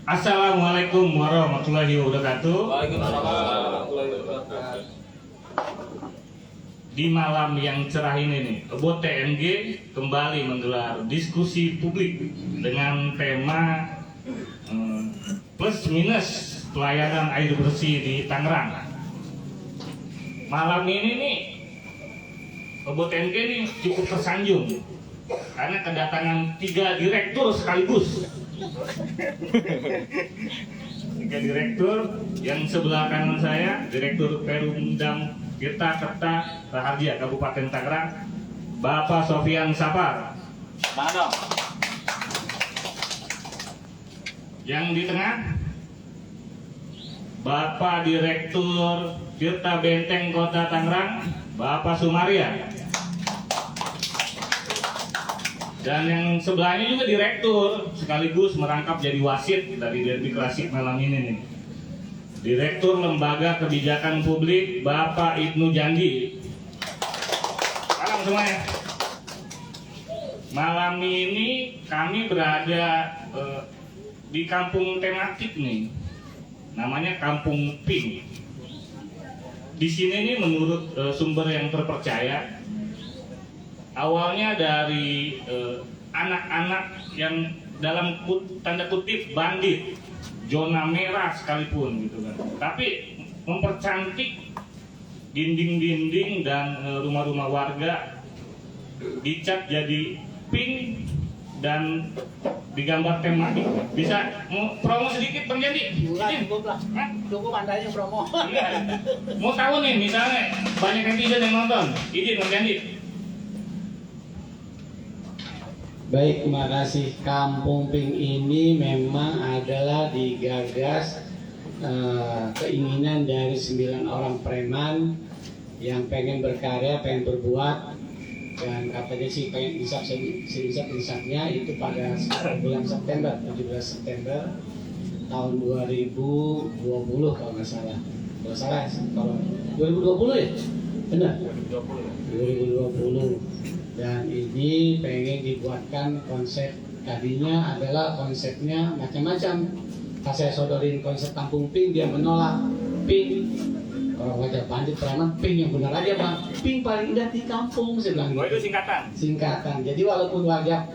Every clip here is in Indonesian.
Assalamualaikum warahmatullahi wabarakatuh. Waalaikumsalam warahmatullahi wabarakatuh. Di malam yang cerah ini nih, Kebo TNG kembali menggelar diskusi publik dengan tema plus minus pelayanan air bersih di Tangerang. Malam ini nih, Kebo TNG nih cukup tersanjung karena kedatangan 3 direktur sekaligus. 3 direktur, yang sebelah kanan saya Direktur Perumdam Tirta Kerta Raharja Kabupaten Tangerang, Bapak Sofian Sapar. Mana? Yang di tengah Bapak Direktur Tirta Benteng Kota Tangerang, Bapak Sumaria. Dan yang sebelahnya juga direktur sekaligus merangkap jadi wasit dari derby klasik malam ini nih. Direktur Lembaga Kebijakan Publik Bapak Ibnu Jandi. Salam semuanya. Malam ini kami berada di kampung tematik nih. Namanya Kampung Pink. Di sini nih menurut sumber yang terpercaya, awalnya dari anak-anak yang dalam tanda kutip bandit, zona merah sekalipun gitu kan, tapi mempercantik dinding-dinding dan rumah-rumah warga, dicat jadi pink dan digambar tematik. Bisa mau promo sedikit Bang Jadi? Cukup lah. Cukup andanya promo. Iya. Mau tahu nih misalnya banyak netizen yang nonton, izin Bang Jadi. Baik, terima kasih. Kampung Pink ini memang adalah digagas keinginan dari 9 orang preman yang pengen berkarya, pengen berbuat, dan katanya sih pengen insapnya itu pada bulan September, 17 September tahun 2020 kalau nggak salah. Kalau salah, kalau 2020 ya? Benar? 2020. Dan ini pengen dibuatkan konsep, tadinya adalah konsepnya macam-macam. Pas saya sodorin konsep Kampung Pink, dia menolak. Pink, kalau wajah bandit preman, Pink yang benar aja Bang. Pink paling indah di kampung, saya bilang Oh, gitu. itu singkatan. Singkatan. Jadi walaupun wajah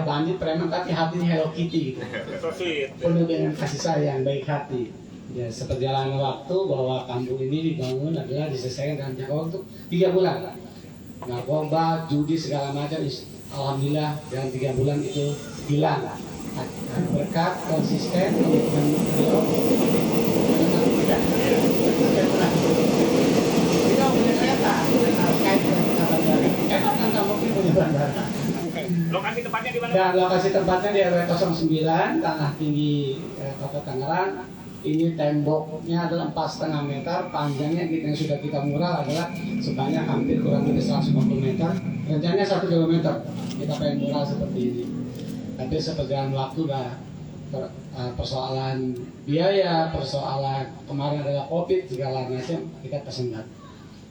bandit preman, tapi hatinya Hello Kitty gitu. So sweet. Penuh dengan kasih sayang, baik hati. Ya, seperjalanan waktu bahwa kampung ini dibangun adalah diselesaikan dalam jangka waktu 3 bulan. Narkoba, judi segala macam, alhamdulillah dalam 3 bulan itu hilang. Berkat konsisten komitmen beliau. Kita punya kereta, terkait dengan bandara. Enak kan kamu punya bandara. Lokasi tempatnya di mana? Dan lokasi tempatnya di RW 09, Tanah Tinggi, Kota Tangerang. Ini temboknya adalah 4,5 meter, panjangnya yang sudah kita mural adalah sebanyak hampir kurang lebih 150 meter, rencananya 1 kilometer. Kita pengen mural seperti ini. Tapi seperjalanan waktu persoalan biaya, persoalan kemarin adalah COVID, segala macam kita tersendat.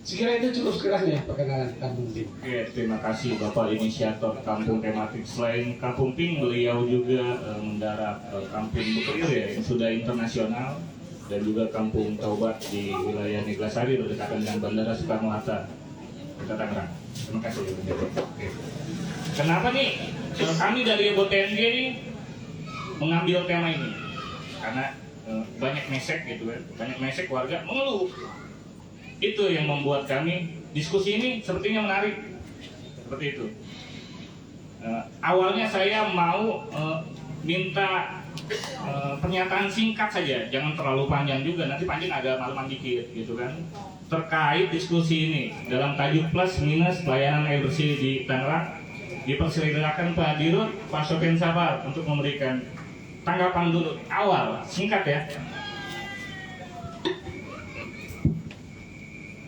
Sekira itu cukup sekelumnya perkenalan Kampung Pink. Oke, terima kasih Bapak inisiator Kampung Tematik. Selain Kampung Pink, beliau juga mendarat Kampung Bukeril ya, yang sudah internasional, dan juga Kampung Taubat di wilayah Neglasari berdekatan dengan Bandara Soekarno-Hatta, Kota Tangerang. Terima kasih. Oke. Kenapa nih kami dari Kebo TNG ini mengambil tema ini? Karena banyak mesek gitu kan, banyak mesek warga mengeluh. Itu yang membuat kami diskusi ini sepertinya menarik, seperti itu. Awalnya saya mau minta pernyataan singkat saja, jangan terlalu panjang juga, nanti panjang agak malaman dikit gitu kan, terkait diskusi ini dalam tajuk plus minus pelayanan air bersih di Tangerang. Dipersilakan Pak Dirut, Pak Sofian Sapar untuk memberikan tanggapan dulu awal, singkat ya.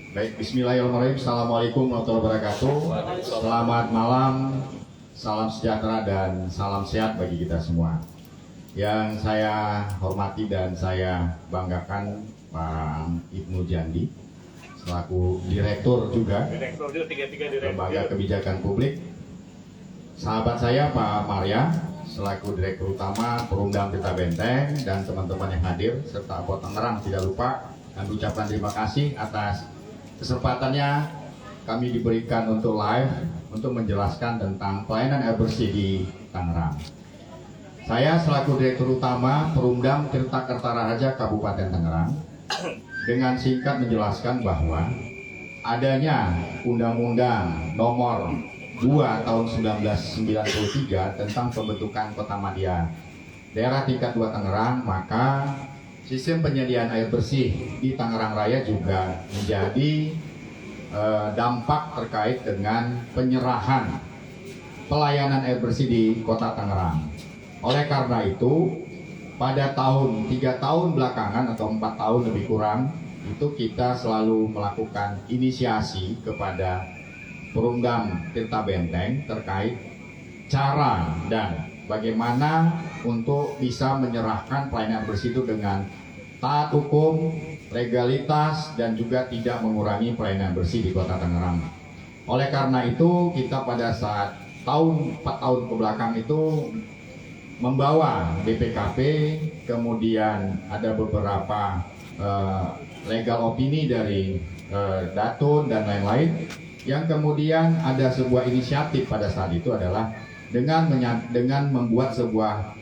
Baik, bismillahirrahmanirrahim. Assalamualaikum warahmatullahi wabarakatuh. Selamat malam, salam sejahtera dan salam sehat bagi kita semua. Yang saya hormati dan saya banggakan Pak Ibnu Jandi selaku direktur juga Direktur juga 3 direktur. Lembaga Kebijakan Publik. Sahabat saya Pak Maria selaku Direktur Utama Perumdam Tirta Benteng dan teman-teman yang hadir serta Port Tangerang tidak lupa kami ucapkan terima kasih atas kesempatannya kami diberikan untuk live untuk menjelaskan tentang pelayanan air bersih di Tangerang. Saya selaku Direktur Utama Perumdam Tirta Kertararaja Kabupaten Tangerang dengan singkat menjelaskan bahwa adanya Undang-Undang Nomor 2 tahun 1993 tentang pembentukan Kota Madya Daerah Tingkat 2 Tangerang, maka sistem penyediaan air bersih di Tangerang Raya juga menjadi dampak terkait dengan penyerahan pelayanan air bersih di Kota Tangerang. Oleh karena itu, pada 3 tahun belakangan atau 4 tahun lebih kurang, itu kita selalu melakukan inisiasi kepada Perumdam Tirta Benteng terkait cara dan bagaimana untuk bisa menyerahkan pelayanan bersih itu dengan taat hukum, legalitas, dan juga tidak mengurangi pelayanan bersih di Kota Tangerang. Oleh karena itu, kita pada saat 4 tahun kebelakang itu membawa BPKP, kemudian ada beberapa legal opini dari Datun dan lain-lain, yang kemudian ada sebuah inisiatif pada saat itu adalah dengan membuat sebuah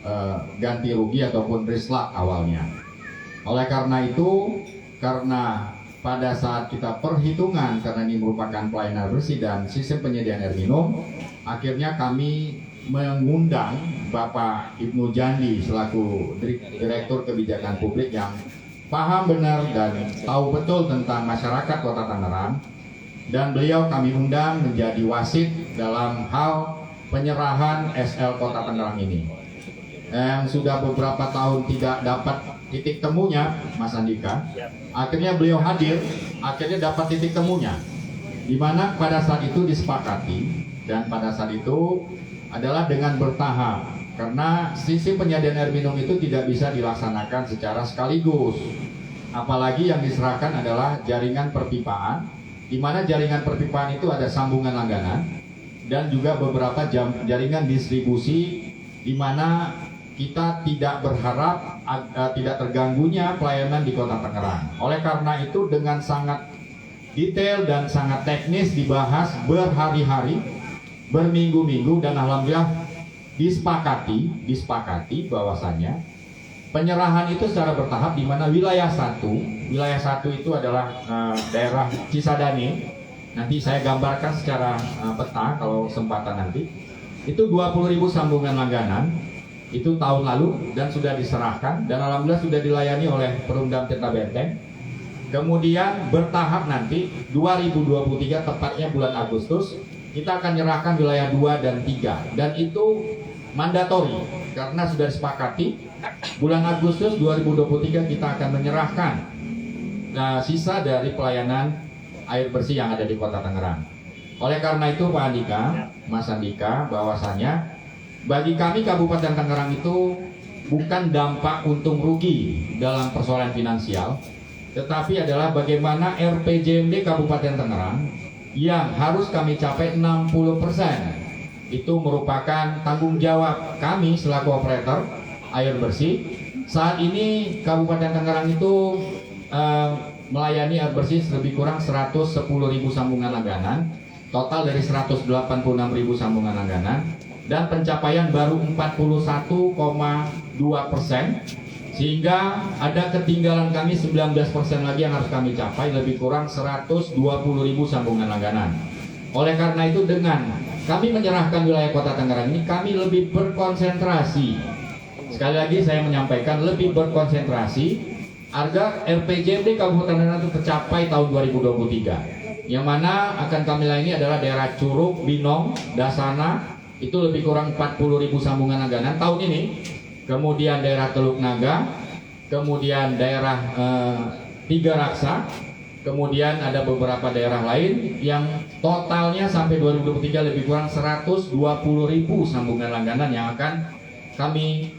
ganti rugi ataupun rislak awalnya. Oleh karena itu, karena pada saat kita perhitungan karena ini merupakan pelayanan bersih dan sistem penyediaan air minum, akhirnya kami mengundang Bapak Ibnu Jandi selaku Direktur Kebijakan Publik yang paham benar dan tahu betul tentang masyarakat Kota Tangerang, dan beliau kami undang menjadi wasit dalam hal penyerahan SL Kota Tangerang ini. Yang sudah beberapa tahun tidak dapat titik temunya, Mas Andika, akhirnya beliau hadir, akhirnya dapat titik temunya, di mana pada saat itu disepakati, dan pada saat itu adalah dengan bertahap, karena sistem penyediaan air minum itu tidak bisa dilaksanakan secara sekaligus, apalagi yang diserahkan adalah jaringan perpipaan, di mana jaringan perpipaan itu ada sambungan langganan dan juga beberapa jaringan distribusi, di mana kita tidak berharap tidak terganggunya pelayanan di Kota Tangerang. Oleh karena itu, dengan sangat detail dan sangat teknis dibahas berhari-hari, berminggu-minggu, dan alhamdulillah disepakati bahwasannya penyerahan itu secara bertahap, di mana wilayah satu itu adalah daerah Cisadane. Nanti saya gambarkan secara peta kalau kesempatan nanti. Itu 20.000 sambungan langganan itu tahun lalu dan sudah diserahkan, dan alhamdulillah sudah dilayani oleh Perumdam Tirta Benteng. Kemudian bertahap nanti 2023 tepatnya bulan Agustus kita akan menyerahkan wilayah 2 dan 3, dan itu mandatori karena sudah disepakati bulan Agustus 2023 kita akan menyerahkan sisa dari pelayanan air bersih yang ada di Kota Tangerang. Oleh karena itu Pak Andika, Mas Andika, bahwasanya bagi kami Kabupaten Tangerang itu bukan dampak untung rugi dalam persoalan finansial, tetapi adalah bagaimana RPJMD Kabupaten Tangerang yang harus kami capai 60%. Itu merupakan tanggung jawab kami selaku operator air bersih. Saat ini Kabupaten Tangerang itu melayani air bersih lebih kurang 110.000 sambungan langganan, total dari 186.000 sambungan langganan, dan pencapaian baru 41,2%, sehingga ada ketinggalan kami 19% lagi yang harus kami capai, lebih kurang 120.000 sambungan langganan. Oleh karena itu, dengan kami menyerahkan wilayah Kota Tangerang ini, kami lebih berkonsentrasi. Sekali lagi saya menyampaikan, lebih berkonsentrasi agar RPJMD Kabupaten Tangerang itu tercapai tahun 2023. Yang mana akan kami layani adalah daerah Curug, Binong, Dasana, itu lebih kurang 40.000 sambungan langganan tahun ini. Kemudian daerah Teluk Naga, kemudian daerah Tiga Raksa, kemudian ada beberapa daerah lain yang totalnya sampai 2023 lebih kurang 120.000 sambungan langganan yang akan kami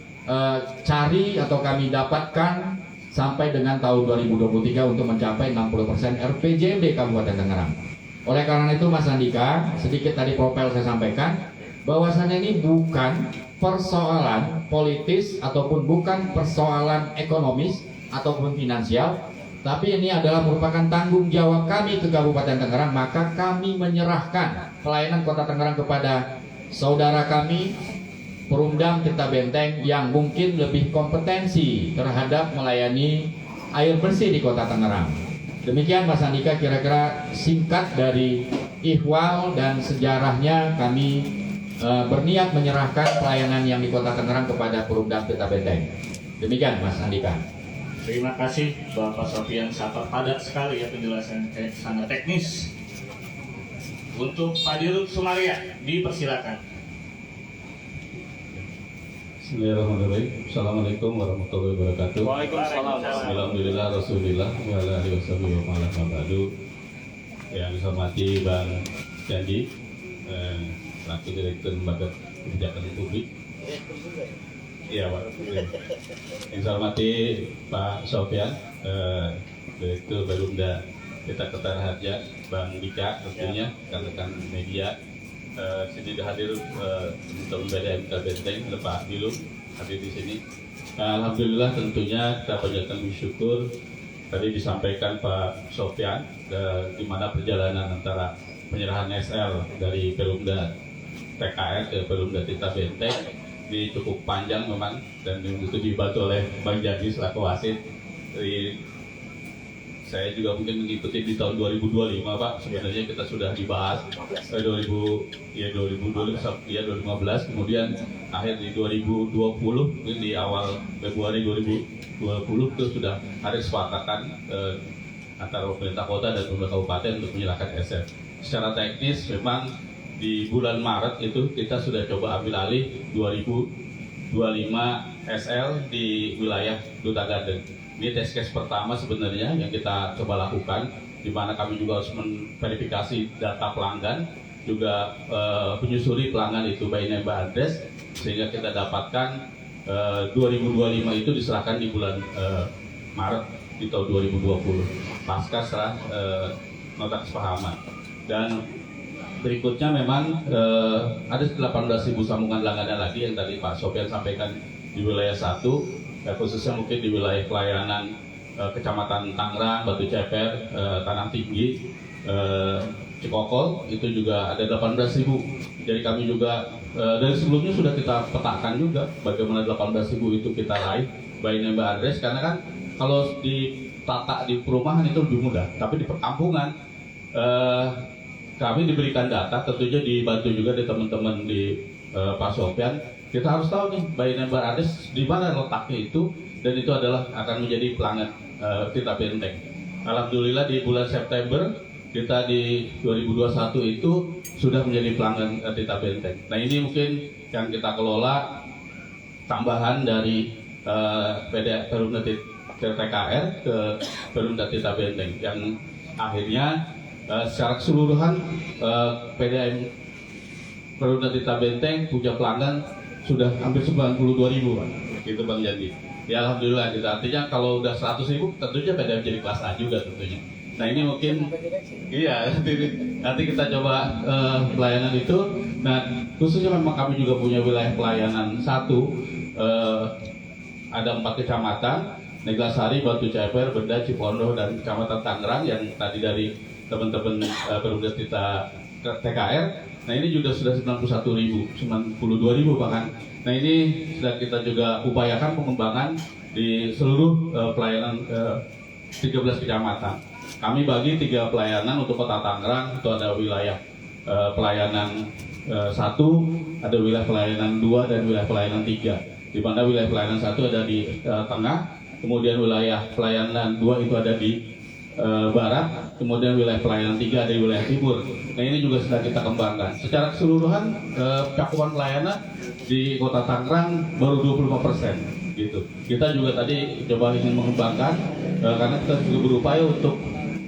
cari atau kami dapatkan sampai dengan tahun 2023 untuk mencapai 60% RPJMD Kabupaten Tangerang. Oleh karena itu Mas Andika, sedikit tadi profil saya sampaikan, bahwasannya ini bukan persoalan politis ataupun bukan persoalan ekonomis ataupun finansial, tapi ini adalah merupakan tanggung jawab kami ke Kabupaten Tangerang. Maka kami menyerahkan pelayanan Kota Tangerang kepada saudara kami Perumdam Tirta Benteng yang mungkin lebih kompetensi terhadap melayani air bersih di Kota Tangerang. Demikian Mas Andika, kira-kira singkat dari ihwal dan sejarahnya kami berniat menyerahkan pelayanan yang di Kota Tangerang kepada Perumdam Tirta Benteng. Demikian Mas Andika. Terima kasih Bapak Sofian, sangat padat sekali ya penjelasan sangat teknis. Untuk Pak Dirut Sumaria, dipersilakan. Bismillahirrahmanirrahim. Assalamualaikum warahmatullahi wabarakatuh. Waalaikumsalam. Alhamdulillah, Rasulillah, wa ala alihi wa sahbihi. Yang saya hormati Bang Janji, selaku Direktur Lembaga Kebijakan Publik. Iya, Pak. Yang saya hormati Pak Sofian, Direktur Perumda Tirta Kertarharja, Bang Dika tentunya, rekan-rekan media. Sini hadir teman-teman BDM Tirta Benteng, Pak Bilum hadir di sini. Alhamdulillah tentunya kita panjatkan bersyukur. Tadi disampaikan Pak Sofian di mana perjalanan antara penyerahan SL dari Perumda TKR ke Perumda Tirta Benteng ini cukup panjang memang, dan itu dibantu oleh Bang Janji selaku wasit. Jadi saya juga mungkin mengikuti di tahun 2025 Pak, sebenarnya kita sudah dibahas 2015, kemudian akhir di 2020, mungkin di awal Februari 2020 itu sudah ada kesepakatan antara pemerintah kota dan pemerintah kabupaten untuk menyerahkan SL. Secara teknis memang di bulan Maret itu kita sudah coba ambil alih 2025 SL di wilayah Duta Garden. Ini test case pertama sebenarnya yang kita coba lakukan, di mana kami juga harus memverifikasi data pelanggan, juga menyusuri pelanggan itu by name by address, sehingga kita dapatkan 2025 itu diserahkan di bulan Maret di tahun 2020 pasca setelah nota kesepahaman. Dan berikutnya memang ada 18.000 sambungan langganan lagi yang tadi Pak Sofian sampaikan di wilayah 1, khususnya mungkin di wilayah pelayanan Kecamatan Tangerang, Batu Ceper, Tanah Tinggi, Cikokol, itu juga ada 18.000. Jadi kami juga dari sebelumnya sudah kita petakan juga bagaimana 18.000 itu kita raih by name by address, karena kan kalau ditata di perumahan itu lebih mudah, tapi di perkampungan kami diberikan data, tentunya dibantu juga dari teman-teman di Pak Sofian. Kita harus tahu nih by name by address di mana letaknya itu, dan itu adalah akan menjadi pelanggan Tirta Benteng. Alhamdulillah di bulan September kita di 2021 itu sudah menjadi pelanggan Tirta Benteng. Nah ini mungkin yang kita kelola tambahan dari Perumda TKR ke Perumda Tirta Benteng, yang akhirnya secara keseluruhan PDM Perumda Tirta Benteng punya pelanggan sudah hampir 92.000 Pak. Gitu Bang Janji. Ya Alhamdulillah gitu. Artinya kalau udah 100.000 tentunya PDM jadi kelas A juga tentunya. Nah ini mungkin iya nanti kita coba pelayanan itu. Nah khususnya memang kami juga punya wilayah pelayanan 1, ada 4 kecamatan, Neglasari, Batu Ceper, Benda, Cipondoh, dan Kecamatan Tangerang yang tadi dari teman-teman Perumda Tirta TKR. Nah ini juga sudah 91.000, 92.000 bahkan. Nah ini sedang kita juga upayakan pengembangan di seluruh pelayanan 13 kecamatan. Kami bagi 3 pelayanan untuk Kota Tangerang, itu ada wilayah pelayanan 1, ada wilayah pelayanan 2, dan wilayah pelayanan 3. Di mana wilayah pelayanan 1 ada di tengah, kemudian wilayah pelayanan 2 itu ada di barat, kemudian wilayah pelayanan 3 ada di wilayah timur. Nah ini juga sedang kita kembangkan. Secara keseluruhan cakupan pelayanan di Kota Tangerang baru 25% gitu. Kita juga tadi coba ingin mengembangkan karena kita juga berupaya untuk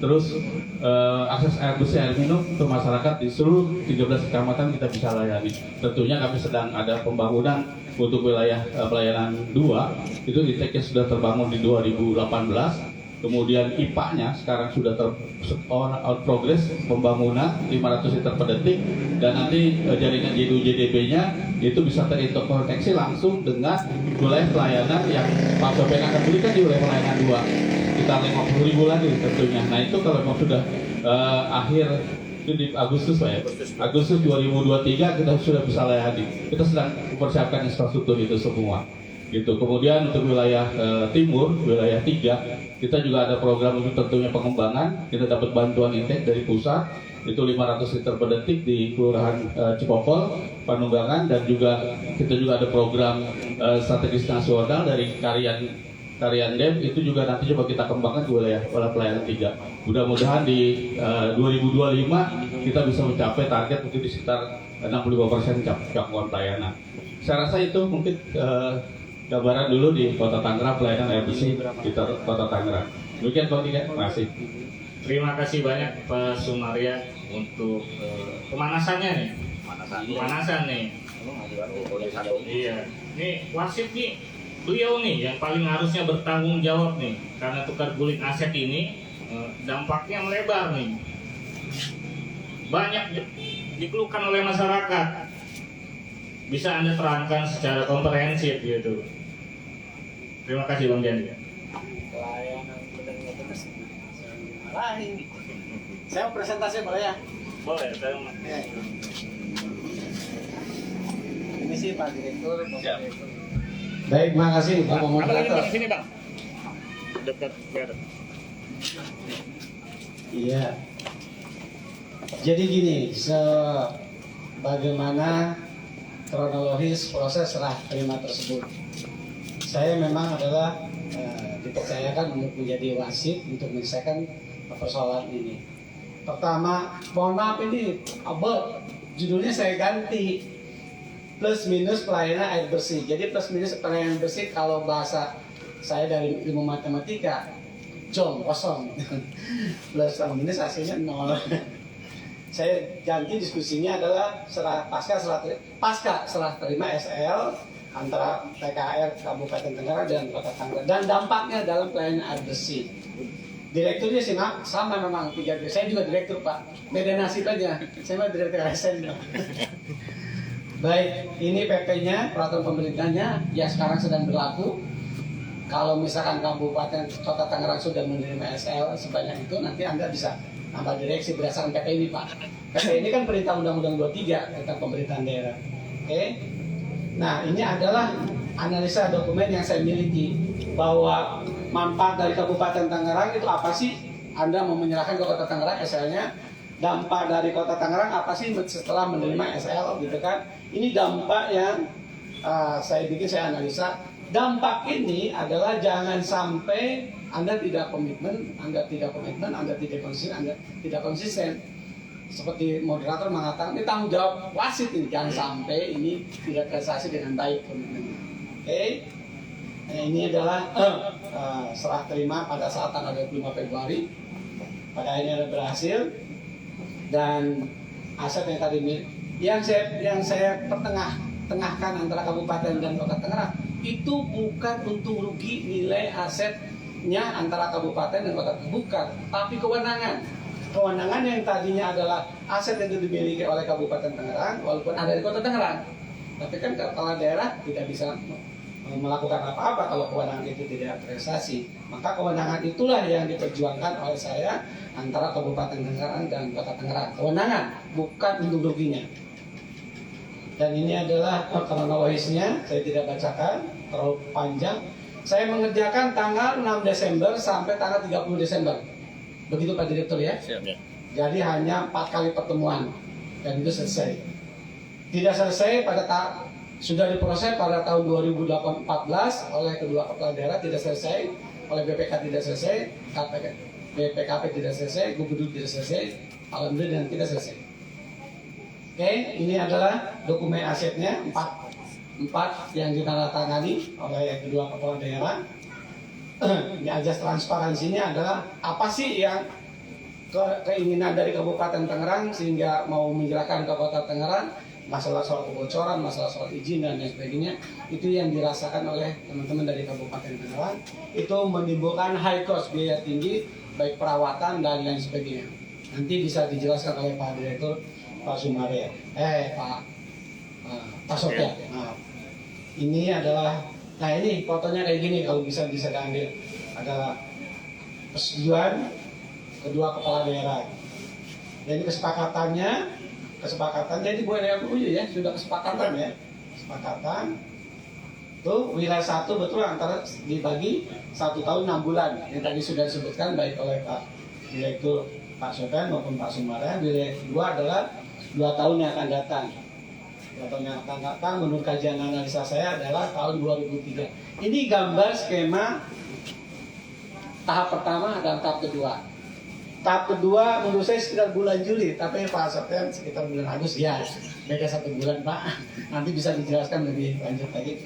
terus akses air bersih, air minum untuk masyarakat di seluruh 13 kecamatan kita bisa layani. Tentunya kami sedang ada pembangunan untuk wilayah pelayanan 2, itu ITK sudah terbangun di 2018. Kemudian IPA-nya sekarang sudah on progress pembangunan 500 liter per detik, dan nanti jaringan JDB-nya itu bisa terinterkoneksi langsung dengan wilayah pelayanan yang Pak Sofian akan berikan di wilayah pelayanan 2 sekitar 50.000 lagi tentunya. Nah itu kalau memang sudah akhir itu di Agustus Pak ya, Agustus 2023 kita sudah bisa layani. Kita sedang mempersiapkan infrastruktur itu semua. Gitu. Kemudian untuk wilayah timur, wilayah 3, kita juga ada program untuk tentunya pengembangan. Kita dapat bantuan intake dari pusat, itu 500 liter per detik di Kelurahan Cikokol, Panunggangan, dan juga kita juga ada program strategis nasional dari Karian Dem, itu juga nanti coba kita kembangkan ke wilayah pelayanan 3. Mudah-mudahan di 2025 kita bisa mencapai target mungkin di sekitar 65% cakupan pelayanan. Saya rasa itu mungkin gambaran dulu di Kota Tangerang pelayanan air bersih di Kota Tangerang. Demikian Pak Tiga, terima kasih. Terima kasih banyak Pak Sumaria untuk pemanasannya nih. Pemanasan nih. Iya. Nih wasit nih, beliau nih yang paling harusnya bertanggung jawab nih, karena tukar guling aset ini dampaknya melebar nih. Banyak dikeluhkan oleh masyarakat. Bisa Anda terangkan secara komprehensif gitu. Terima kasih Bang Jandi. Pelayanan benar-benar lain. Saya mau presentasi boleh ya? Boleh, saya Ini sih Pak Direktur, Bapak Direktur. Baik, makasih Pak Moderator. Sini Bang. Dekat biar. Iya. Jadi gini, sebagaimana kronologis proses serah terima tersebut, saya memang adalah dipercayakan untuk menjadi wasit untuk menyelesaikan persoalan ini. Pertama, mohon maaf ini judulnya saya ganti, plus minus pelayanan air bersih. Jadi plus minus pelayanan bersih kalau bahasa saya dari ilmu matematika, kosong. Plus minus hasilnya 0. Saya ganti diskusinya adalah pasca serah terima SL antara PKR Kabupaten Tangerang dan Kota Tangerang, dan dampaknya dalam pelayanan air bersih. Direkturnya sih sama memang 3. Saya juga direktur Pak, beda nasib aja. Saya mah direktur ASN. Baik, ini PP-nya, peraturan pemerintahnya yang sekarang sedang berlaku. Kalau misalkan Kabupaten Kota Tangerang sudah menerima SL sebanyak itu, nanti Anda bisa nambah direksi berdasarkan PP ini Pak. PP ini kan perintah Undang-Undang 23 tentang pemerintahan daerah. Oke. Nah, ini adalah analisa dokumen yang saya miliki, bahwa manfaat dari Kabupaten Tangerang itu apa sih? Anda mau menyerahkan ke Kota Tangerang SL-nya, dampak dari Kota Tangerang apa sih setelah menerima SL gitu kan? Ini dampak yang saya analisa. Dampak ini adalah jangan sampai Anda tidak komitmen, Anda tidak konsisten. Seperti moderator mengatakan, ini tanggung jawab wasit ini, jangan sampai ini tidak terrealisasi dengan baik komitmennya. Oke. Nah, ini adalah serah terima pada saat tanggal 25 Februari. Pada akhirnya berhasil, dan aset yang tadi yang saya tengahkan antara kabupaten dan Kota Tangerang itu bukan untung rugi nilai asetnya antara kabupaten dan kota, bukan, tapi kewenangan yang tadinya adalah aset yang dimiliki oleh Kabupaten Tangerang walaupun ada di Kota Tangerang, tapi kan kepala daerah tidak bisa melakukan apa-apa kalau kewenangan itu tidak terrealisasi. Maka kewenangan itulah yang diperjuangkan oleh saya antara Kabupaten Tangerang dan Kota Tangerang. Kewenangan, bukan untung ruginya. Dan ini adalah kronologisnya, saya tidak bacakan terlalu panjang. Saya mengerjakan tanggal 6 Desember sampai tanggal 30 Desember. Begitu Pak Direktur ya? Siap, ya. Jadi hanya 4 kali pertemuan dan itu selesai. Tidak selesai sudah diproses pada tahun 2014 oleh kedua kepala daerah, tidak selesai, oleh BPK tidak selesai, BPKP tidak selesai, Gubernur tidak selesai, alhamdulillah dan tidak selesai. Oke, ini adalah dokumen asetnya 4 yang ditandatangani oleh kedua kepala daerah. Ini ajas transparansinya adalah apa sih yang keinginan dari Kabupaten Tangerang sehingga mau menyerahkan ke Kota Tangerang. masalah soal kebocoran, masalah soal izin dan lain sebagainya, itu yang dirasakan oleh teman-teman dari Kabupaten Tangerang. Itu menimbulkan high cost, biaya tinggi, baik perawatan dan lain sebagainya. Nanti bisa dijelaskan oleh Pak Direktur, Pak Sumarya, Pak Sofyan. Nah, ini adalah, nah ini fotonya kayak gini kalau bisa diambil. Adalah persetujuan kedua kepala daerah. Jadi kesepakatannya jadi bukan yang ya, sudah kesepakatan ya. Kesepakatan tuh wilayah 1 betul antara dibagi 1 tahun 6 bulan. Yang tadi sudah disebutkan baik oleh Pak Direktur Pak Sofyan maupun Pak Sumarya. Wilayah 2 adalah 2 tahun yang akan datang. 2 tahun yang akan datang menurut kajian analisa saya adalah tahun 2003. Ini gambar skema tahap pertama dan tahap kedua. Tahap kedua menurut saya sekitar bulan Juli, tapi Pak Sofyan sekitar bulan Agustus. Ya, beda 1 bulan Pak. Nanti bisa dijelaskan lebih lanjut lagi.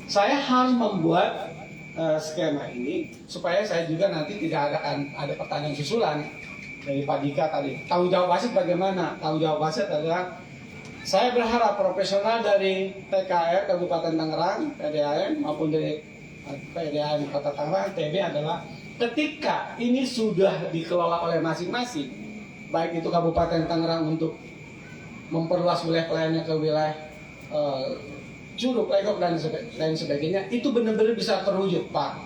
Saya harus membuat skema ini supaya saya juga nanti tidak ada pertanyaan susulan dari Pak Dika tadi. Tanggung jawab wasit bagaimana? Tanggung jawab wasit adalah saya berharap profesional dari TKR Kabupaten Tangerang, PDAM maupun dari PDAM Kota Tangerang, TB adalah ketika ini sudah dikelola oleh masing-masing, baik itu Kabupaten Tangerang untuk memperluas wilayah pelayanannya ke wilayah Curug, Legok dan lain sebagainya, itu benar-benar bisa terwujud Pak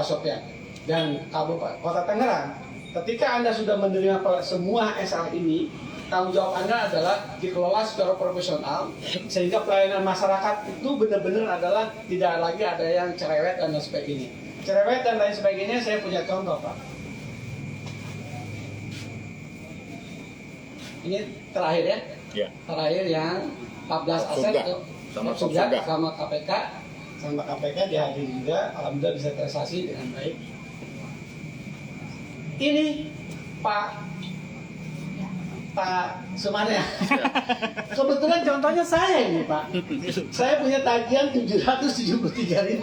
Sofyan dan Kabupaten Kota Tangerang. Ketika Anda sudah menerima semua SL ini, tanggung jawab Anda adalah dikelola secara profesional sehingga pelayanan masyarakat itu benar-benar adalah tidak lagi ada yang cerewet dan lain sebagainya. Cerewet dan lain sebagainya saya punya contoh Pak. Ini terakhir ya, terakhir yang 14 aset sama KPK dihadiri juga, alhamdulillah bisa terrealisasi dengan baik. Ini Pak Sumarya. Kebetulan contohnya saya ini Pak. Saya punya tagihan 773.000.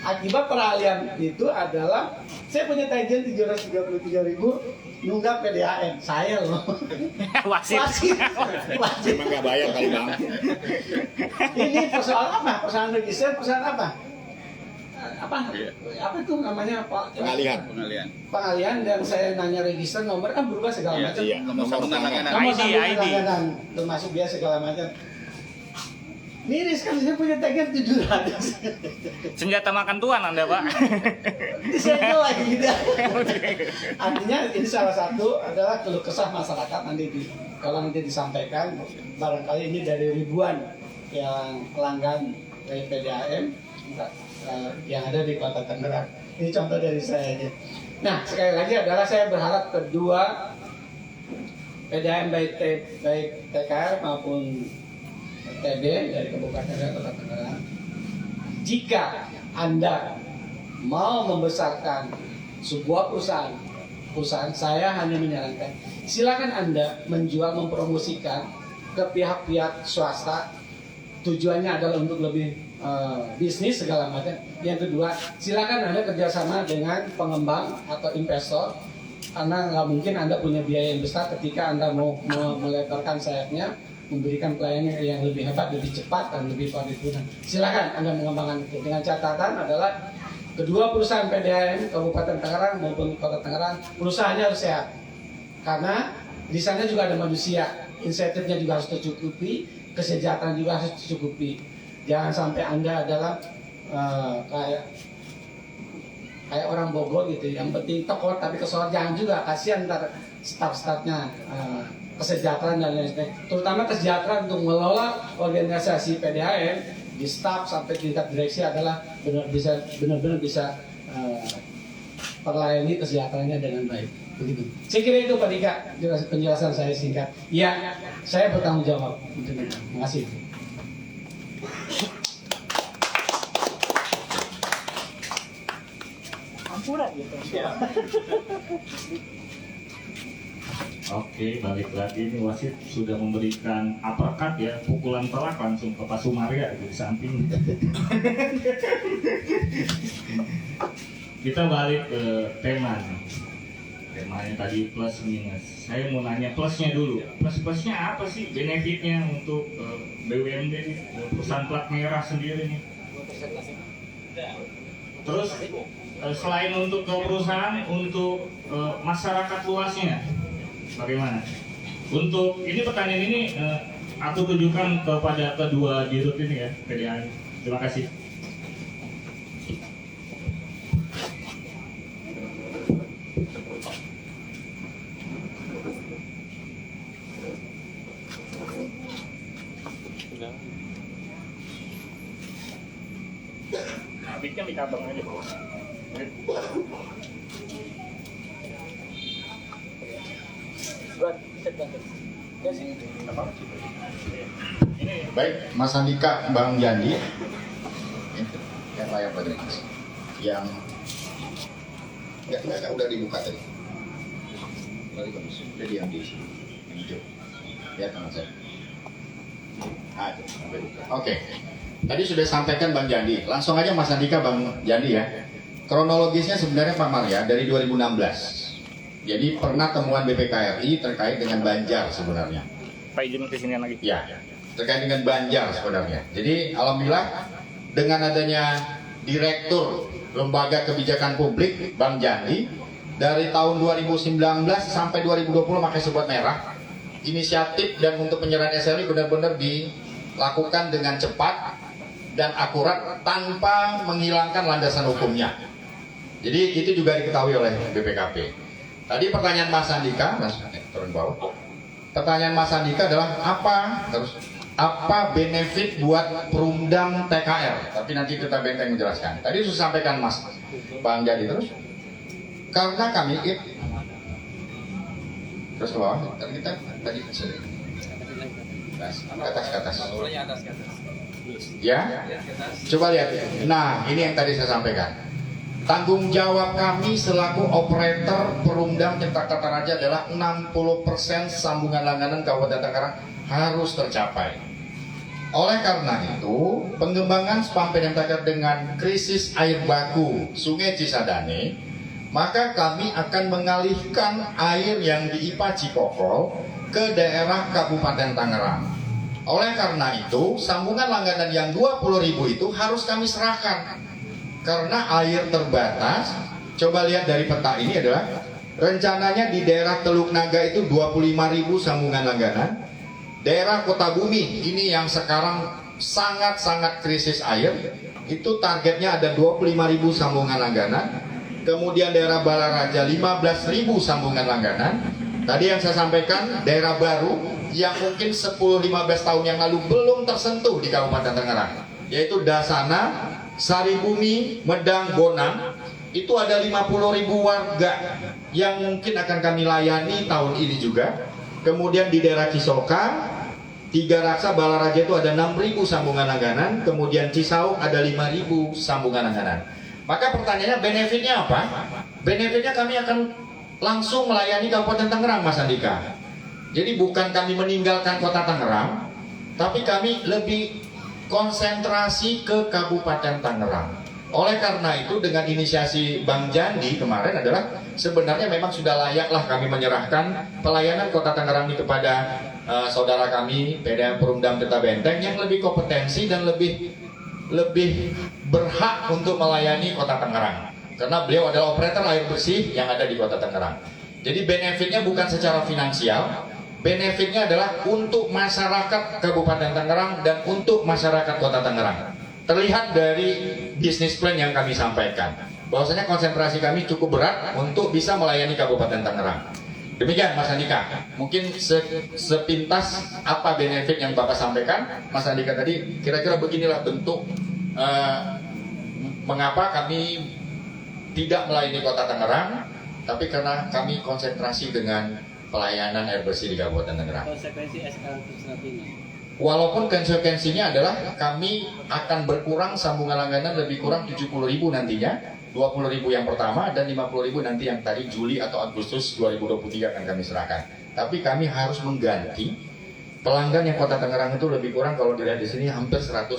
Akibat peralihan itu adalah saya punya tagihan 733.000 nunggak PDAM. Saya loh. Wasit. Memang nggak bayar kali Bang. Ini persoalan apa? Persoalan register, persoalan apa? Apa itu namanya Pak? Pengalihan dan saya nanya register nomor kan berubah segala macam. Iya, nomor ID termasuk dia segala macam. Miris kan saya punya tagihan 700. Senjata makan tuan Anda, Pak. Disegel lagi gitu. Artinya ini salah satu adalah keluh kesah masyarakat kalau nanti disampaikan, barangkali ini dari ribuan yang pelanggan dari PDAM yang ada di Kota Tangerang. Ini contoh dari saya aja. Nah, sekali lagi adalah saya berharap kedua PDAM baik TKR maupun TB dari Kabupaten dan Kota Tangerang, jika Anda mau membesarkan sebuah perusahaan, saya hanya menyarankan silakan Anda menjual, mempromosikan ke pihak-pihak swasta. Tujuannya adalah untuk lebih bisnis segala macam. Yang kedua, silakan Anda kerjasama dengan pengembang atau investor, karena nggak mungkin Anda punya biaya yang besar ketika Anda mau melebarkan sayapnya, memberikan pelayanan yang lebih hebat, lebih cepat dan lebih paripurna. Silakan Anda mengembangkan itu. Dengan catatan adalah kedua perusahaan PDAM Kabupaten Tangerang maupun Kota Tangerang, perusahaannya harus sehat, karena di sana juga ada manusia, insentifnya juga harus tercukupi, kesejahteraan juga harus tercukupi. Jangan sampai Anda adalah kayak orang Bogor gitu, yang penting tekor tapi kesohor. Jangan juga, kasihan ntar staff-staffnya kesejahteraan dan lain sebagainya. Terutama kesejahteraan untuk mengelola organisasi PDAM di staff sampai tingkat direksi adalah benar-benar bisa terlayani kesejahteraannya dengan baik. Begitu. Saya kira itu Pak Dika, penjelasan saya singkat. Ya, saya bertanggung jawab. Terima kasih. Ampura gitu. Oke, balik lagi nih wasit sudah memberikan uppercut ya, pukulan telak langsung ke Pak Sumarya itu di samping. Kita balik ke tema nih. temanya tadi plus minus. Saya mau nanya plusnya dulu. Plusnya apa sih benefitnya untuk BUMD nih, perusahaan plat merah sendiri nih? Terus selain untuk ke perusahaan, untuk masyarakat luasnya bagaimana? Untuk ini pertanyaan ini aku tujukan kepada kedua dirut ini ya, PDAM. Terima kasih. Habisnya di kabang aja. Baik, Mas Andika, Bang Jandi, yang layar pada Mas, yang nggak udah dibuka tadi, jadi yang di hijau, lihat teman saya. Oke, tadi sudah sampaikan Bang Jandi, langsung aja Mas Andika, Bang Jandi ya. Kronologisnya sebenarnya Pak Maria dari 2016. Jadi pernah temuan BPKRI terkait dengan Banjar sebenarnya. Pak izin kesini lagi. Ya, terkait dengan Banjar sebenarnya. Jadi alhamdulillah dengan adanya Direktur Lembaga Kebijakan Publik Bang Jandi dari tahun 2019 sampai 2020 pakai sebut merah, inisiatif dan untuk penyerahan SLI benar-benar dilakukan dengan cepat dan akurat tanpa menghilangkan landasan hukumnya. Jadi itu juga diketahui oleh BPKP. Tadi pertanyaan Mas Andika, turun bawah. Pertanyaan Mas Andika adalah apa benefit buat Perumdam TKR? Tapi nanti kita Benteng menjelaskan. Tadi sudah sampaikan Mas Bang Jadi terus. Karena kami terus ke bawah. Kita tadi ke atas. Ya. Coba lihat. Nah, ini yang tadi saya sampaikan. Tanggung jawab kami selaku operator Perumdam Cipta Karta Raja adalah 60% sambungan langganan Kabupaten Tangerang harus tercapai. Oleh karena itu, pengembangan spam PDAM Tangerang dengan krisis air baku Sungai Cisadane, maka kami akan mengalihkan air yang di IPA Cikokol ke daerah Kabupaten Tangerang. Oleh karena itu, sambungan langganan yang 20.000 itu harus kami serahkan. Karena air terbatas, coba lihat dari peta ini adalah rencananya di daerah Teluk Naga itu 25.000 sambungan langganan. Daerah Kota Bumi ini yang sekarang sangat-sangat krisis air, itu targetnya ada 25.000 sambungan langganan. Kemudian daerah Balaraja 15.000 sambungan langganan. Tadi yang saya sampaikan daerah baru yang mungkin 10-15 tahun yang lalu belum tersentuh di Kabupaten Tangerang, yaitu Dasana, Saribumi, Medang, Bonang. Itu ada 50.000 warga yang mungkin akan kami layani tahun ini juga. Kemudian di daerah Cisoka, Tiga Raksa, Balaraja itu ada 6.000 sambungan langganan. Kemudian Cisauk ada 5.000 sambungan langganan. Maka pertanyaannya benefitnya apa? Benefitnya kami akan langsung melayani Kabupaten Tangerang, Mas Andika. Jadi bukan kami meninggalkan kota Tangerang, tapi kami lebih konsentrasi ke Kabupaten Tangerang. Oleh karena itu dengan inisiasi Bang Jandi kemarin adalah sebenarnya memang sudah layaklah kami menyerahkan pelayanan Kota Tangerang ini kepada saudara kami PDAM Perumdam Tirta Benteng yang lebih kompetensi dan lebih berhak untuk melayani Kota Tangerang. Karena beliau adalah operator air bersih yang ada di Kota Tangerang. Jadi benefitnya bukan secara finansial, benefitnya adalah untuk masyarakat Kabupaten Tangerang dan untuk masyarakat Kota Tangerang. Terlihat dari bisnis plan yang kami sampaikan, bahwasanya konsentrasi kami cukup berat untuk bisa melayani Kabupaten Tangerang. Demikian Mas Andika, mungkin sepintas apa benefit yang Bapak sampaikan, Mas Andika tadi, kira-kira beginilah bentuk mengapa kami tidak melayani Kota Tangerang, tapi karena kami konsentrasi dengan pelayanan air bersih di Kabupaten Tangerang. Konsekuensi SK ini. Walaupun konsekuensinya adalah kami akan berkurang sambungan langganan lebih kurang 70.000 nantinya, 20.000 yang pertama dan 50.000 nanti yang tadi Juli atau Agustus 2023 akan kami serahkan. Tapi kami harus mengganti pelanggan yang Kota Tangerang itu lebih kurang kalau dilihat di sini hampir 120.000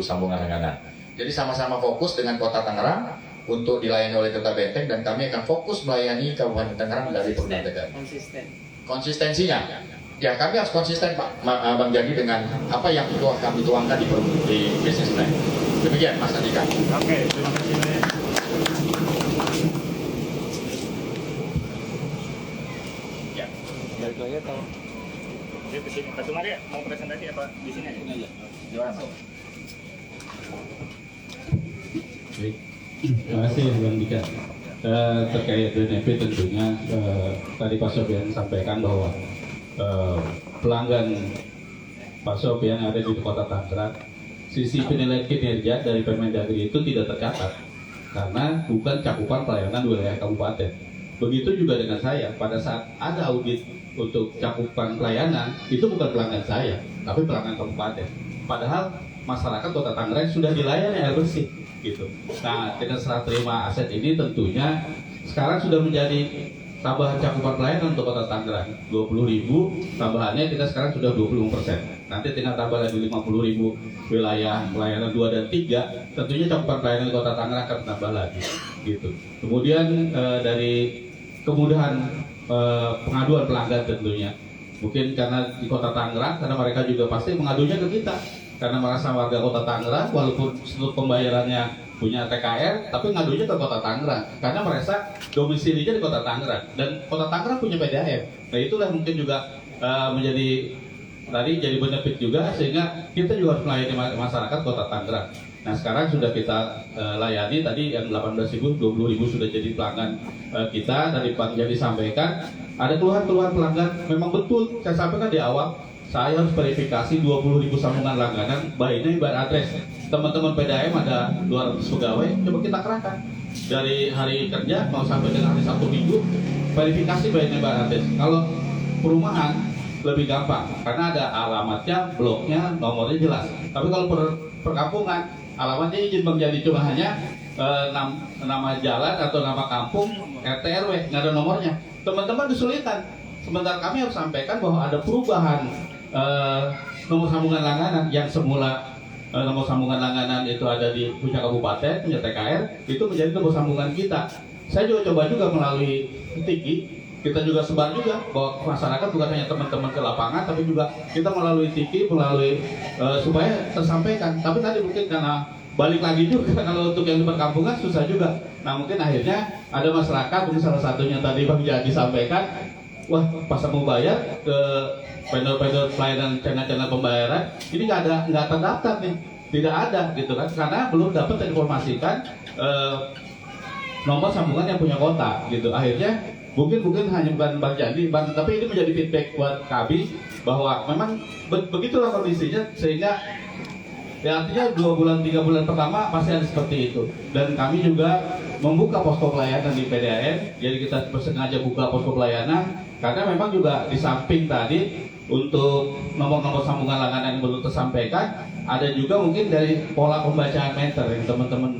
sambungan langganan. Jadi sama-sama fokus dengan Kota Tangerang untuk dilayani oleh Kota Benteng, dan kami akan fokus melayani Kabupaten Tangerang dari Pegunungan Tegal. Konsisten. Konsistensinya, ya kami harus konsisten Pak Bang Jadi dengan apa yang kami tuangkan di business plan. Demikian Mas Andika. Oke, terima kasih banyak. Ya. Balik lagi atau? Jadi di sini Pak Sumari mau presentasi apa di sini aja? Di mana? Baik, terima kasih Bang Dika. Terkait benefit tentunya tadi Pak Sofian sampaikan bahwa pelanggan Pak Sofian yang ada di Kota Tangerang, sisi penilaian kinerja dari Permendagri itu tidak tercatat karena bukan cakupan pelayanan wilayah kabupaten. Begitu juga dengan saya, pada saat ada audit untuk cakupan pelayanan, itu bukan pelanggan saya, tapi pelanggan kabupaten. Padahal masyarakat Kota Tangerang sudah dilayani air bersih, gitu. Nah, dengan serah terima aset ini tentunya sekarang sudah menjadi tambahan cakupan pelayanan untuk Kota Tangerang 20.000, tambahannya kita sekarang sudah 25%. Nanti tinggal tambah lagi 50.000 wilayah pelayanan 2 dan 3, tentunya cakupan pelayanan Kota Tangerang akan tambah lagi, gitu. Kemudian dari kemudahan pengaduan pelanggan tentunya, mungkin karena di Kota Tangerang, karena mereka juga pasti mengadunya ke kita, karena merasa warga Kota Tangerang walaupun seluruh pembayarannya punya TKR, tapi ngadunya ke Kota Tangerang karena merasa domisilinya di Kota Tangerang dan Kota Tangerang punya PDAM. Nah itulah mungkin juga menjadi tadi jadi benefit juga, sehingga kita juga harus melayani masyarakat Kota Tangerang. Nah sekarang sudah kita layani, tadi yang 18.000, 20.000 sudah jadi pelanggan kita. Dari Bang Jadi sampaikan ada keluhan-keluhan pelanggan, memang betul saya sampaikan di awal, saya harus verifikasi 20.000 sambungan langganan, by name, by address. Teman-teman PDAM ada 200 pegawai, coba kita kerahkan dari hari kerja mau sampai dengan hari Sabtu Minggu, verifikasi by name, by address. Kalau perumahan lebih gampang karena ada alamatnya, bloknya, nomornya jelas. Tapi kalau perkampungan, alamatnya izin Bang Jadi cuma hanya nama jalan atau nama kampung, RT RW, nggak ada nomornya. Teman-teman kesulitan. Sementara kami harus sampaikan bahwa ada perubahan nomor sambungan langganan yang semula nomor sambungan langganan itu ada di punya kabupaten, punya TKR, itu menjadi nomor sambungan kita. Saya juga coba juga melalui Tiki, kita juga sebar juga bahwa masyarakat bukan hanya teman-teman ke lapangan, tapi juga kita melalui Tiki, melalui supaya tersampaikan. Tapi tadi mungkin karena balik lagi juga kalau untuk yang di perkampungan susah juga. Nah mungkin akhirnya ada masyarakat, mungkin salah satunya tadi Bang Jadi sampaikan, wah pas mau bayar ke vendor-vendor pelayanan channel-channel pembayaran ini nggak terdaftar nih, tidak ada gitu kan, karena belum dapat informasikan nomor sambungan yang punya kota gitu. Akhirnya mungkin hanya bukan Bang Jadi, tapi ini menjadi feedback buat kami bahwa memang begitulah kondisinya, sehingga ya artinya 2 bulan 3 bulan pertama pasti ada seperti itu. Dan kami juga membuka posko pelayanan di PDAM, jadi kita bersengaja buka posko pelayanan karena memang juga di samping tadi untuk nomor-nomor sambungan langganan yang belum tersampaikan, ada juga mungkin dari pola pembacaan meter yang teman-teman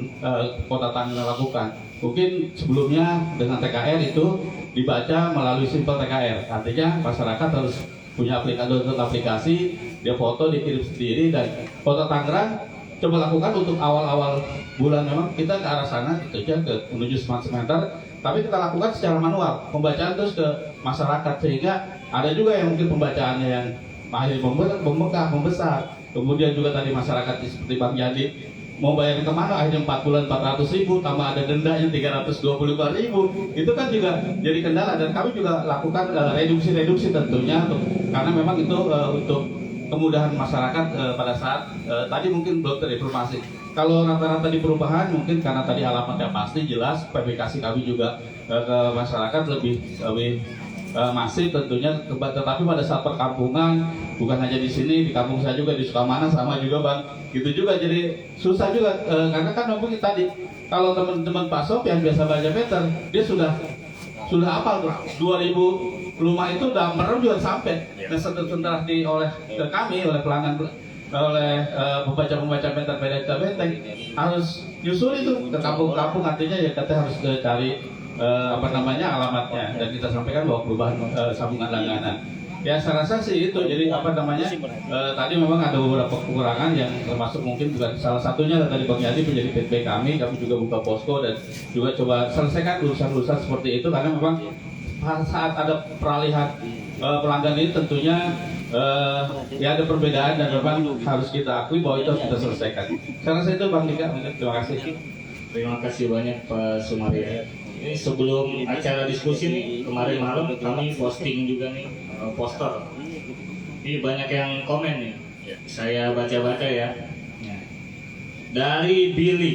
Kota Tangerang lakukan. Mungkin sebelumnya dengan TKR itu dibaca melalui simple TKR, artinya masyarakat harus punya aplikasi, dia foto, dikirim sendiri. Dan Kota Tangerang coba lakukan untuk awal-awal bulan, memang kita ke arah sana gitu aja, ke menuju smart meter, tapi kita lakukan secara manual, pembacaan terus ke masyarakat, sehingga ada juga yang mungkin pembacaannya yang akhirnya membesar. Kemudian juga tadi masyarakat seperti Bang Jadi mau bayarin kemana, akhirnya 4 bulan 400.000, tambah ada dendanya 325.000, itu kan juga jadi kendala. Dan kami juga lakukan reduksi tentunya karena memang itu untuk kemudahan masyarakat pada saat tadi mungkin belum terinformasi. Kalau rata-rata di perubahan mungkin karena tadi alamatnya pasti jelas, verifikasi kami juga ke masyarakat lebih masif tentunya. Tetapi pada saat perkampungan, bukan hanya di sini, di kampung saya juga di Sukamana sama juga Bang, gitu juga jadi susah juga karena kan mungkin tadi kalau teman-teman Pak Sofian biasa baca meter, dia sudah hafal tuh 2.000 rumah itu udah merem juga sampai. Nah setelah oleh ke kami, oleh pelanggan, oleh pembaca meter PDAM Benteng harus nyusul itu ke kampung-kampung, artinya ya kita harus cari alamatnya, dan kita sampaikan bahwa perubahan sambungan langganan. Ya saya rasa sih itu, jadi apa namanya, tadi memang ada beberapa kekurangan yang termasuk mungkin bukan salah satunya tadi Bang Yadi menjadi feedback kami juga buka posko dan juga coba selesaikan urusan-urusan seperti itu, karena memang saat ada peralihan pelanggan ini tentunya ya ada perbedaan dan memang harus kita akui bahwa itu harus kita selesaikan. Saya rasa itu Bang Dika, terima kasih. Terima kasih banyak Pak Sumaria. Ini sebelum acara diskusi nih, kemarin malam kami posting juga nih poster. Ini banyak yang komen nih. Saya baca-baca ya. Dari Billy,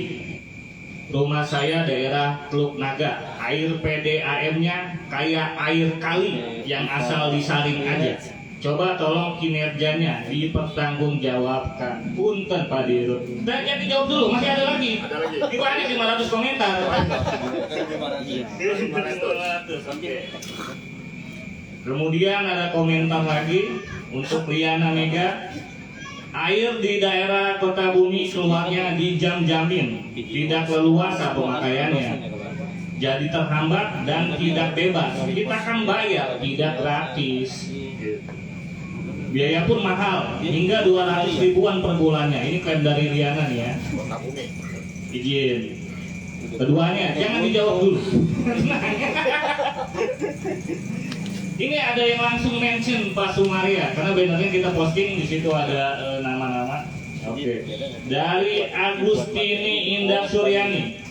rumah saya daerah Teluk Naga, air PDAM-nya kayak air kali yang asal disaring aja. Coba tolong kinerjanya dipertanggungjawabkan. Punten Pak Dirut. Dan yang dijawab dulu, masih ada lagi. Ini banyak 500 komentar. 500, oke. Kemudian ada komentar lagi untuk Liana Mega. Air di daerah Kota Bumi keluarnya dijam-jamin, tidak leluasa pemakaiannya. Jadi terhambat dan tidak bebas. Kita kan bayar, tidak gratis. Biaya pun mahal, hingga 200 ribuan per bulannya. Ini klaim dari Liana nih ya. Izin. Keduanya, jangan dijawab dulu. Ini ada yang langsung mention Pak Sumaria, karena benernya kita posting di situ ada nama-nama. Oke. Dari Agustini Indah Suryani.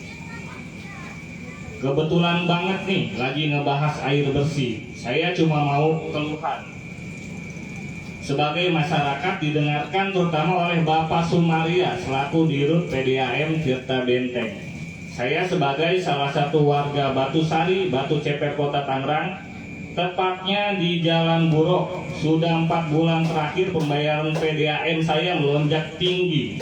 Kebetulan banget nih, lagi ngebahas air bersih. Saya cuma mau keluhan. Sebagai masyarakat didengarkan terutama oleh Bapak Sumaria selaku Dirut PDAM Tirta Benteng. Saya sebagai salah satu warga Batu Sari, Batu Ceper, Kota Tangerang, tepatnya di Jalan Buruk, sudah 4 bulan terakhir pembayaran PDAM saya melonjak tinggi.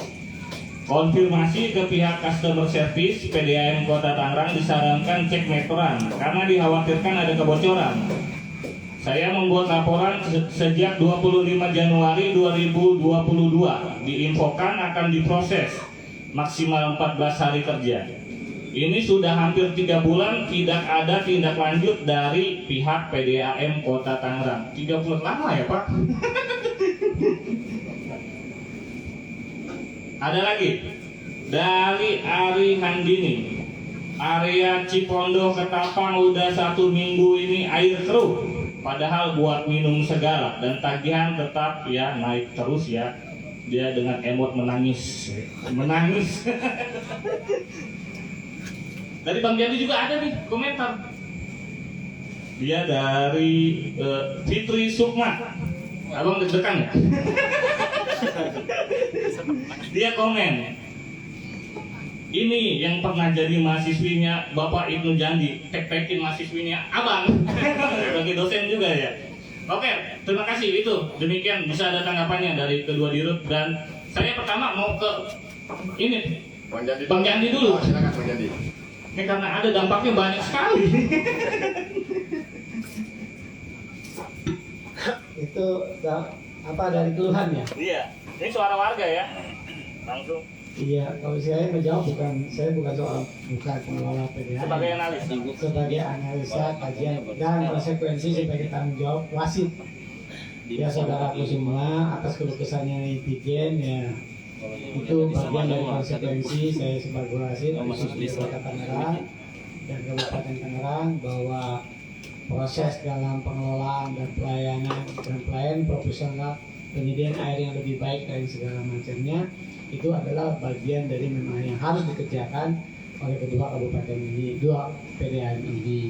Konfirmasi ke pihak customer service PDAM Kota Tangerang disarankan cek meteran karena dikhawatirkan ada kebocoran. Saya membuat laporan sejak 25 Januari 2022. Diinfokan akan diproses maksimal 14 hari kerja. Ini sudah hampir 3 bulan tidak ada tindak lanjut dari pihak PDAM Kota Tangerang. 3 bulan lama ya Pak? Ada lagi dari Ari Handini. Area Cipondo Ketapang udah 1 minggu ini air keruh. Padahal buat minum segala dan tagihan tetap ya naik terus ya. Dia dengan emot menangis. Dari Bang Jadi juga ada nih komentar. Dia dari Fitri Sukma. Abang deg-degan ya? Dia komen. Ini yang pernah jadi mahasiswinya Bapak Ibnu Jandi, tek-tekin mahasiswinya Abang. Sebagai dosen juga ya. Oke, terima kasih itu. Demikian bisa ada tanggapannya dari kedua dirut dan saya pertama mau ke ini Bang Jandi dulu. Silakan Bang Jandi. Ini karena ada dampaknya banyak sekali. Itu apa dari keluhan ya? Iya, ini suara warga ya. Langsung. Iya, kalau saya menjawab saya bukan pengelola PDAM. Sebagai analis. Sebagai analisa kajian dan konsekuensi sebagai tanggung jawab wasit. Ya saudaraku semua, atas keluh kesahnya netizen ya itu bagian dari konsekuensi saya sebagai wasit khusus di Kota Tangerang dan Kabupaten Tangerang bahwa proses dalam pengelolaan dan pelayanan profesional penyediaan air yang lebih baik dan segala macamnya itu adalah bagian dari memang yang harus dikerjakan oleh kedua kabupaten ini, dua PDAM ini.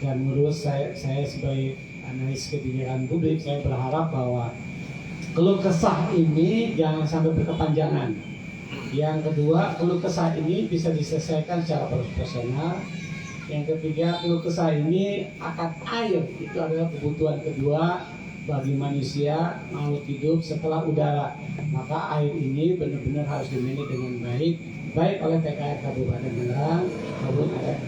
Dan menurut saya sebagai analis kebijakan publik, saya berharap bahwa keluh kesah ini jangan sampai berkepanjangan. Yang kedua, keluh kesah ini bisa diselesaikan secara profesional. Yang ketiga, keluh kesah ini akan air itu adalah kebutuhan kedua bagi manusia makhluk hidup setelah udara. Maka air ini benar-benar harus dimanage dengan baik oleh PKR Kabupaten Tangerang maupun oleh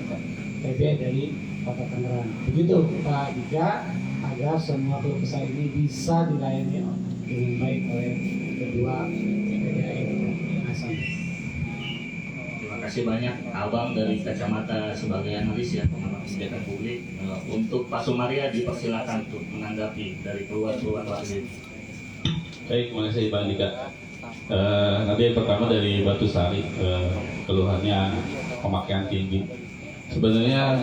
TB dari Kota Tangerang. Begitu Pak Dika, agar semua keluh kesah ini bisa dilayani dengan baik oleh kedua PDAM asal. Terima kasih. kasih banyak Abang dari kacamata sebagai analis ya, pengamat kebijakan publik. Untuk Pak Sumaria dipersilakan untuk menanggapi dari keluhan-keluhan warga. Baik, terima kasih Bang Dika. Nanti yang pertama dari Batu Sari, keluhannya pemakaian tinggi. Sebenarnya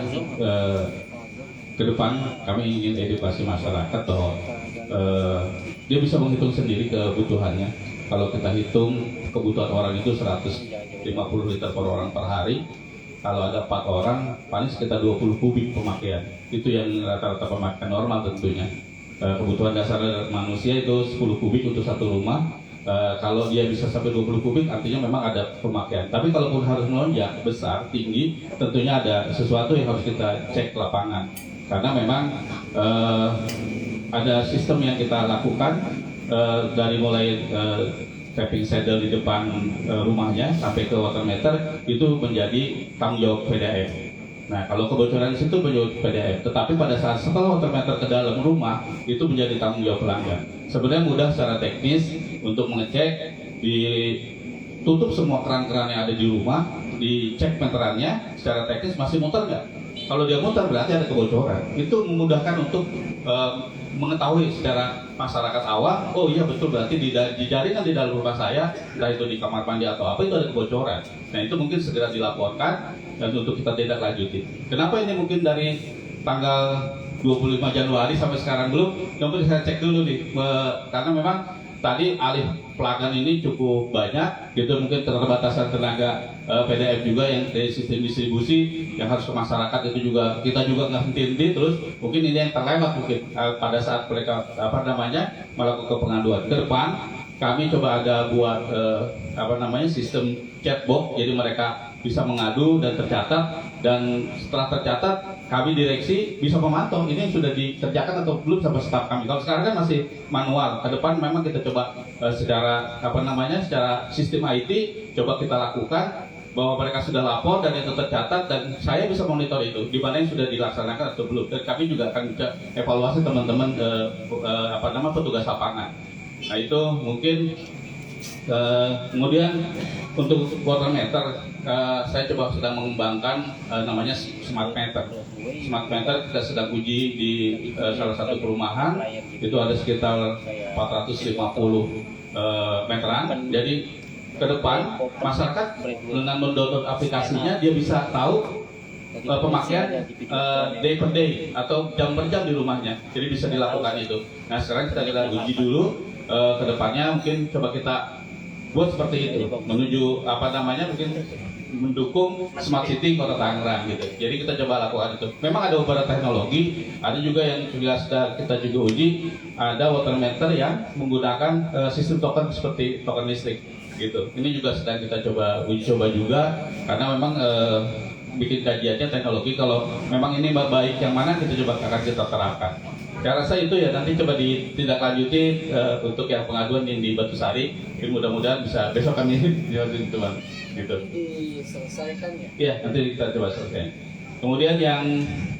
ke depan kami ingin edukasi masyarakat bahwa dia bisa menghitung sendiri kebutuhannya. Kalau kita hitung kebutuhan orang itu 150 liter per orang per hari, kalau ada 4 orang paling sekitar 20 kubik pemakaian. Itu yang rata-rata pemakaian normal tentunya. Kebutuhan dasar manusia itu 10 kubik untuk satu rumah. Kalau dia bisa sampai 20 kubik artinya memang ada pemakaian. Tapi kalaupun harus melonjak besar, tinggi, tentunya ada sesuatu yang harus kita cek lapangan. Karena memang ada sistem yang kita lakukan dari mulai tapping saddle di depan rumahnya sampai ke water meter itu menjadi tanggung jawab PDAM. Nah, kalau kebocoran situ menjadi PDAM, tetapi pada saat setelah water meter ke dalam rumah itu menjadi tanggung jawab pelanggan. Sebenarnya mudah secara teknis untuk mengecek, ditutup semua keran-keran yang ada di rumah, dicek meterannya secara teknis masih muter nggak? Kalau dia muter berarti ada kebocoran. Itu memudahkan untuk mengetahui secara masyarakat awam, oh iya betul berarti di jaringan di dalam rumah saya, entah itu di kamar mandi atau apa itu ada kebocoran. Nah itu mungkin segera dilaporkan dan untuk kita tindak lanjuti. Kenapa ini mungkin dari tanggal 25 Januari sampai sekarang belum? Coba saya cek dulu nih, karena memang tadi alih pelanggan ini cukup banyak, gitu mungkin keterbatasan tenaga PDAM juga yang dari sistem distribusi yang harus ke masyarakat itu juga kita juga nggak henti-henti terus mungkin ini yang terlewat mungkin pada saat mereka melakukan pengaduan. Ke depan kami coba ada buat sistem chatbot jadi mereka bisa mengadu dan tercatat, dan setelah tercatat kami direksi bisa memantau ini yang sudah dikerjakan atau belum sama staf kami. Kalau sekarang kan masih manual. Ke depan memang kita coba secara sistem IT coba kita lakukan bahwa mereka sudah lapor dan itu tercatat dan saya bisa monitor itu di mana yang sudah dilaksanakan atau belum. Dan kami juga akan bisa evaluasi teman-teman petugas lapangan. Nah itu mungkin kemudian untuk water meter saya coba sedang mengembangkan namanya smart meter. Smart meter kita sedang uji di salah satu perumahan itu ada sekitar 450 meteran. Jadi ke depan masyarakat dengan mendownload aplikasinya dia bisa tahu pemakaian day per day atau jam per jam di rumahnya. Jadi bisa dilakukan itu. Nah sekarang kita uji dulu ke depannya mungkin coba kita buat seperti itu menuju mungkin mendukung smart city kota Tangerang gitu. Jadi kita coba lakukan itu. Memang ada beberapa teknologi, ada juga yang sudah kita juga uji, ada water meter yang menggunakan sistem token seperti token listrik gitu. Ini juga sedang kita coba uji coba juga karena memang bikin kajiannya teknologi kalau memang ini baik yang mana kita coba akan kita terapkan. Saya rasa itu ya nanti coba ditindaklanjuti untuk yang pengaduan yang di Batu Sari. Mudah-mudahan bisa besok kami jawabin itu Bang. Gitu. Diselesaikan ya? Iya, nanti kita coba selesai. Kemudian yang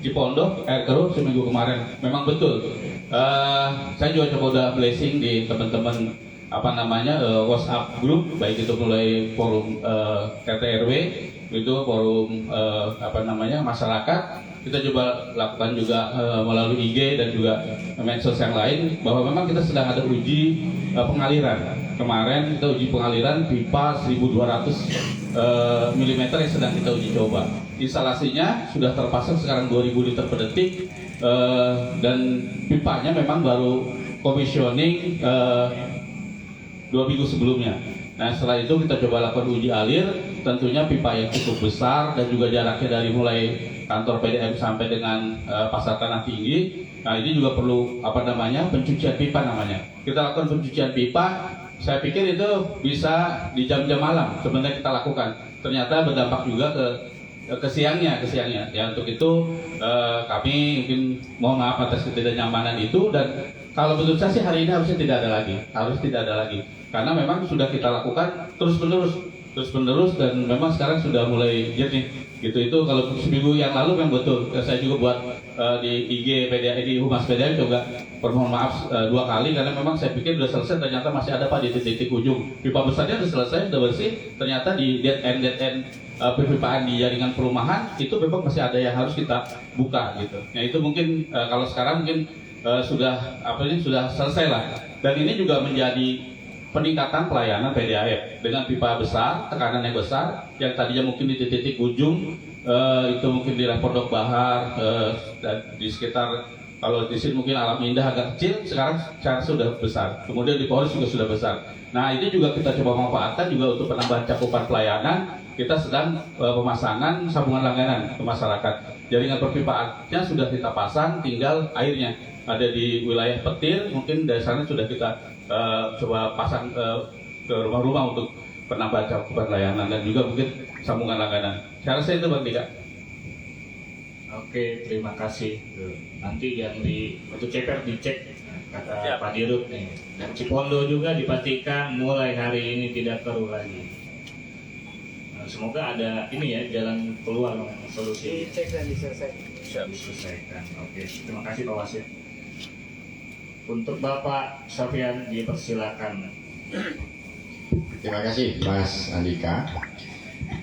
di Pondok air keruh seminggu kemarin memang betul. Saya juga coba udah blessing di teman-teman WhatsApp grup, baik itu mulai forum RT RW, itu forum masyarakat. Kita coba lakukan juga melalui IG dan juga medsos yang lain bahwa memang kita sedang ada uji pengaliran. Kemarin kita uji pengaliran pipa 1200 mm yang sedang kita uji coba. Instalasinya sudah terpasang sekarang 2000 liter per detik dan pipanya memang baru commissioning 2 minggu sebelumnya. Nah setelah itu kita coba lakukan uji alir, tentunya pipa yang cukup besar dan juga jaraknya dari mulai kantor PDAM sampai dengan pasar tanah tinggi. Nah ini juga perlu pencucian pipa namanya. Kita lakukan pencucian pipa. Saya pikir itu bisa di jam-jam malam sebenarnya kita lakukan. Ternyata berdampak juga ke siangnya. Ya untuk itu kami mungkin mohon maaf atas ketidaknyamanan itu dan kalau menurut saya sih hari ini harus tidak ada lagi. Karena memang sudah kita lakukan terus menerus dan memang sekarang sudah mulai jernih gitu. Itu kalau seminggu yang lalu memang betul saya juga buat di IG PDAM di Humas PDAM juga permohon maaf 2 kali karena memang saya pikir sudah selesai, ternyata masih ada Pak di titik ujung pipa besarnya sudah selesai, sudah bersih, ternyata di dead end perpipaan di jaringan perumahan itu memang masih ada yang harus kita buka gitu. Nah itu mungkin kalau sekarang mungkin sudah sudah selesai lah. Dan ini juga menjadi peningkatan pelayanan PDAM dengan pipa besar, tekanan yang besar, yang tadinya mungkin di titik ujung itu mungkin di Pondok Bahar dan di sekitar, kalau di sini mungkin Alam Indah agak kecil, sekarang sudah besar. Kemudian di Polres juga sudah besar. Nah ini juga kita coba manfaatkan juga untuk penambahan cakupan pelayanan. Kita sedang pemasangan sambungan langganan ke masyarakat. Jaringan perpipaannya sudah kita pasang, tinggal airnya ada di wilayah Petir. Mungkin dari sana sudah kita coba pasang ke rumah-rumah untuk penambahan cakupan layanan dan juga mungkin sambungan langganan. Saya rasa itu Bang Dika. Oke, terima kasih. Nanti yang di Batu Ceper dicek kata Pak Dirut nih. Dan Cipondo juga dipastikan mulai hari ini tidak keruh lagi. Nah, semoga ada ini ya jalan keluar solusi. Dicek dan diselesaikan. Diselesaikan. Oke, terima kasih Pak Wasit. Untuk Bapak Safian dipersilakan. Terima kasih Mas Andika.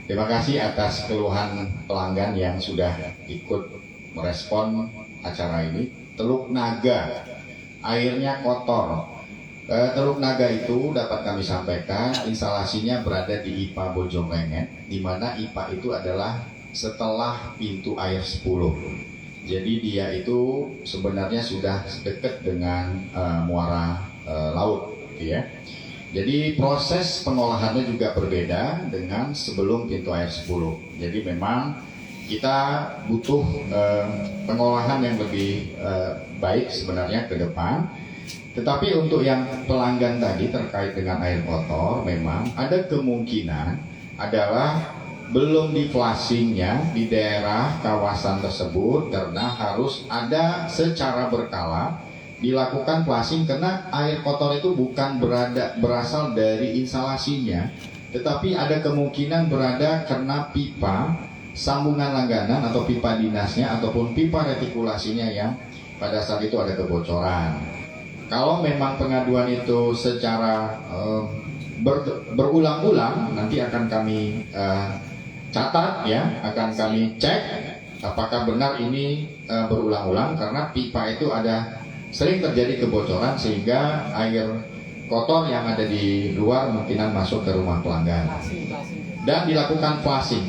Terima kasih atas keluhan pelanggan yang sudah ikut merespon acara ini. Teluk Naga, airnya kotor. Teluk Naga itu dapat kami sampaikan instalasinya berada di IPA Bojonglengen, di mana IPA itu adalah setelah pintu air 10. Jadi dia itu sebenarnya sudah dekat dengan muara laut, gitu ya. Jadi proses pengolahannya juga berbeda dengan sebelum pintu air 10. Jadi memang kita butuh pengolahan yang lebih baik sebenarnya ke depan. Tetapi untuk yang pelanggan tadi terkait dengan air kotor, memang ada kemungkinan adalah belum di flushingnya di daerah kawasan tersebut karena harus ada secara berkala dilakukan flushing karena air kotor itu bukan berasal dari instalasinya, tetapi ada kemungkinan berada karena pipa sambungan langganan atau pipa dinasnya ataupun pipa retikulasinya yang pada saat itu ada kebocoran. Kalau memang pengaduan itu secara berulang-ulang, nanti akan kami catat ya, akan kami cek apakah benar ini berulang-ulang karena pipa itu ada sering terjadi kebocoran sehingga air kotor yang ada di luar kemungkinan masuk ke rumah pelanggan. Dan dilakukan flushing.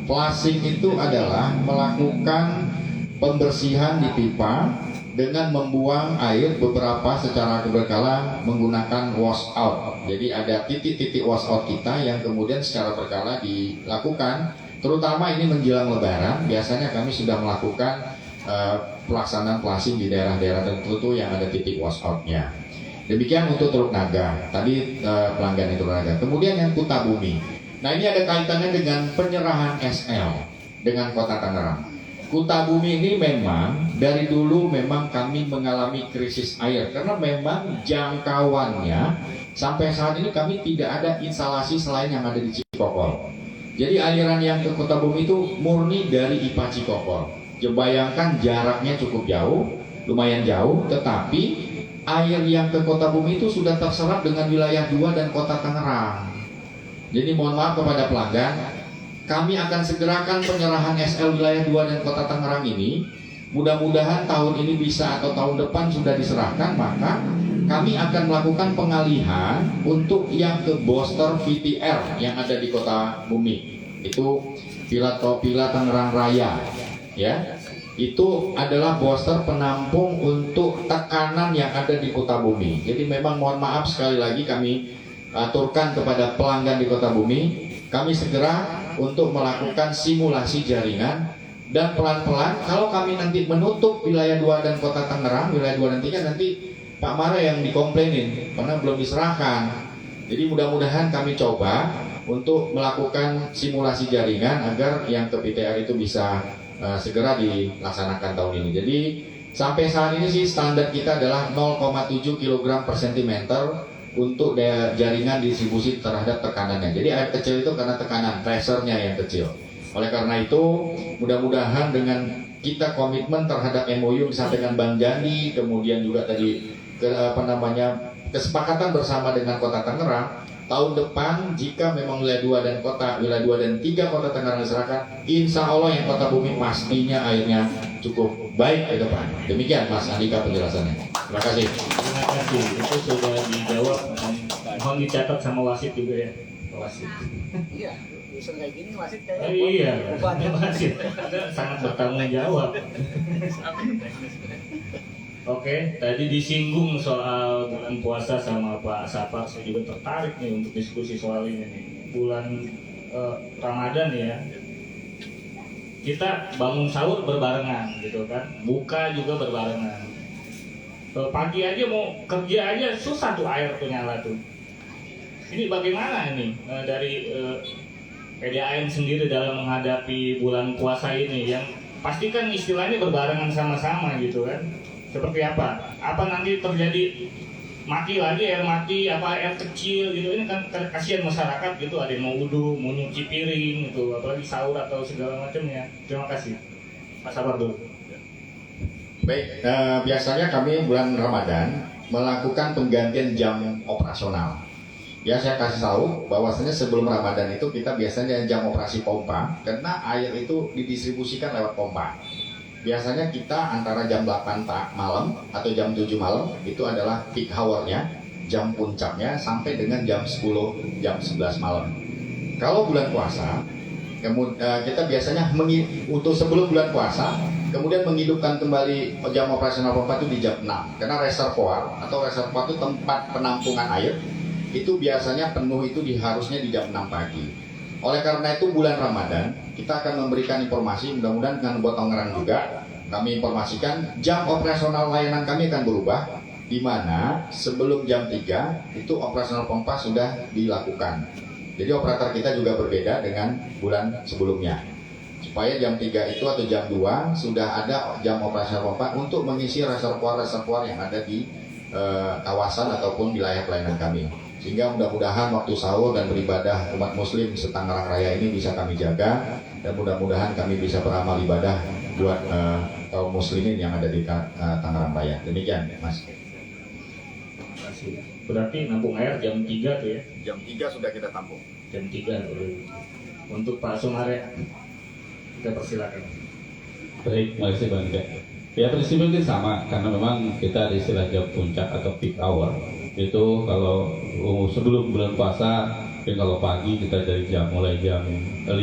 Flushing itu adalah melakukan pembersihan di pipa dengan membuang air beberapa secara berkala menggunakan wash out. Jadi ada titik-titik wash out kita yang kemudian secara berkala dilakukan, terutama ini menjelang Lebaran. Biasanya kami sudah melakukan pelaksanaan flushing di daerah-daerah tertentu yang ada titik wash out-nya. Demikian untuk Teluk Naga. Tadi pelanggan itu Teluk Naga. Kemudian yang Kutabumi. Nah ini ada kaitannya dengan penyerahan SL dengan Kota Tangerang. Kutabumi ini memang dari dulu memang kami mengalami krisis air karena memang jangkauannya sampai saat ini kami tidak ada instalasi selain yang ada di Cikokol. Jadi aliran yang ke Kutabumi itu murni dari IPA Cikokol. Bayangkan jaraknya cukup jauh, lumayan jauh, tetapi air yang ke Kutabumi itu sudah terserap dengan wilayah 2 dan Kota Tangerang. Jadi mohon maaf kepada pelanggan, kami akan segerakan penyerahan SL wilayah 2 dan Kota Tangerang ini. Mudah-mudahan tahun ini bisa atau tahun depan sudah diserahkan, maka kami akan melakukan pengalihan untuk yang ke Booster VTR yang ada di Kota Bumi. Itu Pila Tangerang Raya, ya. Itu adalah booster penampung untuk tekanan yang ada di Kota Bumi. Jadi memang mohon maaf sekali lagi kami aturkan kepada pelanggan di Kota Bumi, kami segera untuk melakukan simulasi jaringan dan pelan-pelan kalau kami nanti menutup wilayah 2 dan Kota Tangerang, wilayah 2 dan 3 nanti Pak Mara yang dikomplainin karena belum diserahkan. Jadi mudah-mudahan kami coba untuk melakukan simulasi jaringan agar yang ke PTR itu bisa segera dilaksanakan tahun ini. Jadi sampai saat ini sih standar kita adalah 0,7 kg per cm untuk jaringan distribusi terhadap tekanannya. Jadi air kecil itu karena tekanan pressure-nya yang kecil. Oleh karena itu, mudah-mudahan dengan kita komitmen terhadap MOU yang disampaikan Bang Jani, kemudian juga tadi kesepakatan bersama dengan Kota Tangerang, tahun depan jika memang wilayah 2 dan 3 kota Tangerang diserahkan, insya Allah yang Kota Bumi pastinya airnya cukup baik ke depan. Demikian Mas Andika penjelasannya. Terima kasih. Terima kasih. Itu sudah dijawab. Mohon dicatat sama wasit juga ya. Wasit. Iya, urusan kayak gini wasit kayaknya. Iya, Banyak wasit. Anda sangat bertanggung jawab. Oke, tadi disinggung soal bulan puasa sama Pak Sapar. Saya juga tertarik nih untuk diskusi soal ini nih. Bulan Ramadan ya. Kita bangun sahur berbarengan gitu kan. Buka juga berbarengan. Pagi aja mau kerja aja susah tuh air tuh nyala tuh. Ini bagaimana ini dari PDAM sendiri dalam menghadapi bulan puasa ini yang pasti kan istilahnya berbarengan sama-sama gitu kan? Seperti apa? Apa nanti terjadi mati lagi, air mati, apa air kecil gitu? Ini kan kasihan masyarakat gitu, ada yang mau wudhu, mau nyuci piring gitu, apalagi sahur atau segala macamnya. Terima kasih. Pak Sabar dulu. Baik, biasanya kami bulan Ramadan melakukan penggantian jam operasional. Ya, saya kasih tahu bahwasanya sebelum Ramadan itu kita biasanya jam operasi pompa karena air itu didistribusikan lewat pompa. Biasanya kita antara jam 8 malam atau jam 7 malam itu adalah peak hour-nya, jam puncaknya sampai dengan jam 10, jam 11 malam. Kalau bulan puasa, kita biasanya untuk sebelum bulan puasa kemudian menghidupkan kembali jam operasional pompa itu di jam 6 karena reservoir itu tempat penampungan air itu biasanya penuh itu harusnya di jam 6 pagi. Oleh karena itu bulan Ramadan kita akan memberikan informasi, mudah-mudahan dengan buat Tangerang juga kami informasikan jam operasional layanan kami akan berubah, di mana sebelum jam 3 itu operasional pompa sudah dilakukan. Jadi operator kita juga berbeda dengan bulan sebelumnya. Supaya jam 3 itu atau jam 2 sudah ada jam operasional pompa untuk mengisi reservoir-reservoir yang ada di kawasan ataupun wilayah pelayanan kami. Sehingga mudah-mudahan waktu sahur dan beribadah umat muslim Tangerang Raya ini bisa kami jaga, dan mudah-mudahan kami bisa beramal ibadah buat kaum muslimin yang ada di Tangerang Raya. Demikian Mas. Terima kasih. Berarti nampung air jam 3 tuh ya? Jam 3 sudah kita tampung. Jam 3 untuk Pak Sumare, kita persilakan. Baik, makasih Bang Ida. Ya prinsipnya mungkin sama, karena memang kita ada istilah jam puncak atau peak hour. Itu kalau sebelum bulan puasa, kalau pagi kita dari mulai jam 5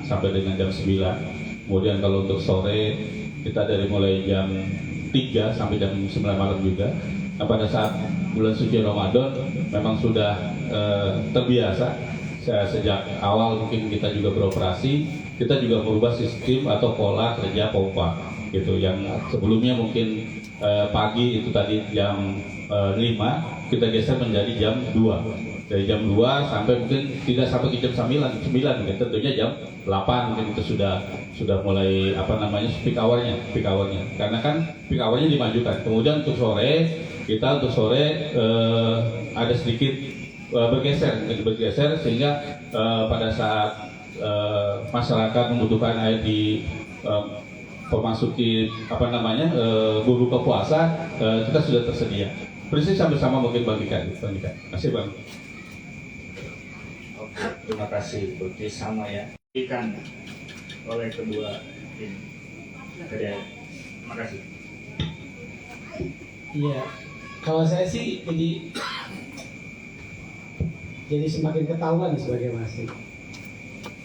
sampai dengan jam 9. Kemudian kalau untuk sore kita dari mulai jam 3 sampai jam 9 malam juga. Nah, pada saat bulan suci Ramadan memang sudah terbiasa. Sejak awal mungkin kita juga beroperasi, kita juga merubah sistem atau pola kerja pompa gitu. Yang sebelumnya mungkin pagi itu tadi jam 5 kita geser menjadi jam 2. Dari jam 2 sampai mungkin tidak sampai ke jam 9 mungkin tentunya jam 8 mungkin itu sudah mulai peak hour-nya. Karena kan peak hour-nya dimajukan. Kemudian untuk sore ada sedikit bergeser sehingga pada saat masyarakat membutuhkan air di memasuki berbuka puasa, kita sudah tersedia. Prinsip sama-sama mungkin Bang Dika. Masih Bang. Oke, terima kasih. Berarti sama ya. Ikan oleh kedua ini. Terima kasih. Iya, kalau saya sih jadi semakin ketahuan sebagai wasit.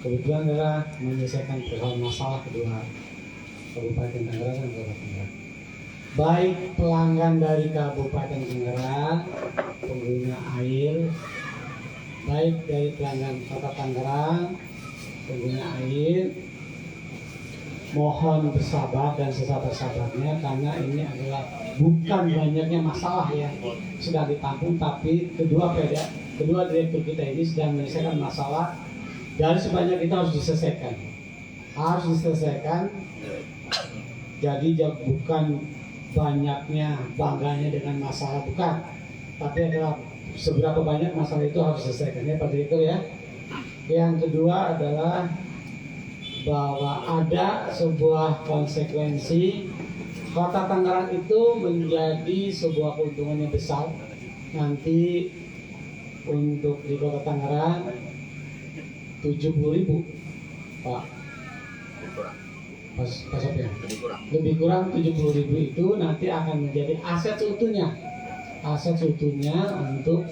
Kebetulan adalah menyelesaikan persoalan masalah kedua Kabupaten Tangerang dan Kota Tangerang. Baik pelanggan dari Kabupaten Tangerang, pengguna air, baik dari pelanggan Kota Tangerang, pengguna air, mohon bersabar dan sesabar-sabarnya karena ini adalah bukan banyaknya masalah yang sudah ditampung, tapi kedua direktur kita ini sedang menyelesaikan masalah dari sebanyak itu harus diselesaikan. Jadi bukan banyaknya bangganya dengan masalah, bukan, tapi adalah seberapa banyak masalah itu harus diselesaikan, ya seperti itu ya. Yang kedua adalah bahwa ada sebuah konsekuensi Kota Tangerang itu menjadi sebuah keuntungan yang besar nanti untuk di Kota Tangerang 70.000 Pak. Pas Sofian. Lebih kurang 70.000 itu nanti akan menjadi aset seutuhnya untuk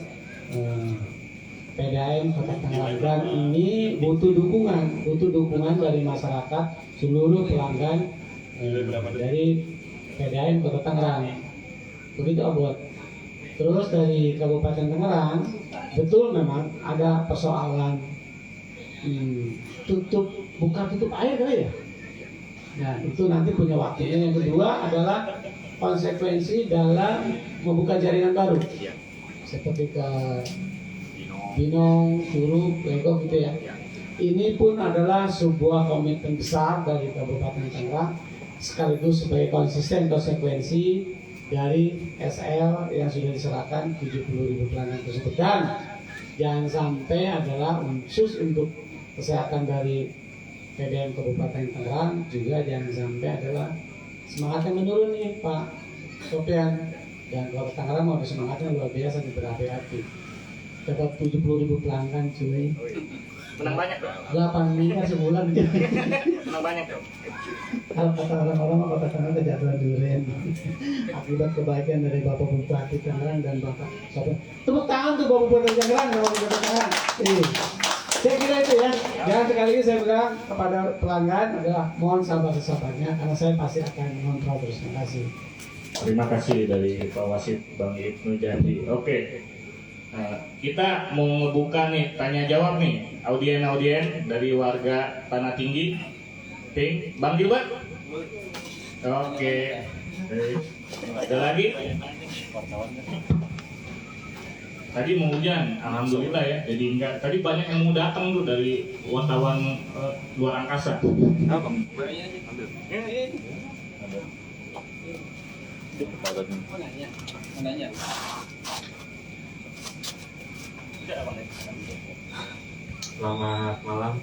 PDAM Kota Tangerang, dan ini butuh dukungan dari masyarakat, seluruh pelanggan dari PDAM Kota Tangerang. Begitu Abot. Terus dari Kabupaten Tangerang, betul memang ada persoalan buka tutup air kali ya. Nah itu nanti punya waktunya. Yang kedua adalah konsekuensi dalam membuka jaringan baru, seperti ke Binong, Curug, Legok gitu ya. Ini pun adalah sebuah komitmen besar dari Kabupaten Tangerang, sekaligus sebagai konsekuensi dari SL yang sudah diserahkan 70.000 pelanggan tersebut. Dan jangan sampai adalah khusus untuk kesehatan dari PDAM Kabupaten Tangerang juga jangan sampai adalah semangatnya menurun nih Pak Sofian. Dan Kota Tangerang mau semangatnya luar biasa nih, berapi-api. Dapat 70.000 pelanggan cuy. Menang banyak dong. 8 miliar sebulan. Menang banyak dong. Kalau kata orang-orang Kota Tangerang kejatuhan durian akibat kebaikan dari Bapak Bupati Tangerang dan Bapak Sofian. Tepuk tangan tuh Bapak Bupati Tangerang dan Bapak Bupati Tangerang. Saya kira itu ya. Jangan sekali lagi saya bilang kepada pelanggan adalah mohon sabar sesabarnya, karena saya pasti akan mengontrol terus. Terima kasih. Terima kasih dari Pak Wasid Bang Ibnu Jadi. Oke. Kita mau ngebuka nih tanya jawab nih audien dari warga Tanah Tinggi. Pink, Bang Gilbert. Oke. Ada lagi? Tadi mau hujan, alhamdulillah ya. Jadi enggak. Tadi banyak yang mau datang tuh dari wartawan luar angkasa. Apa? Nanya. Selamat malam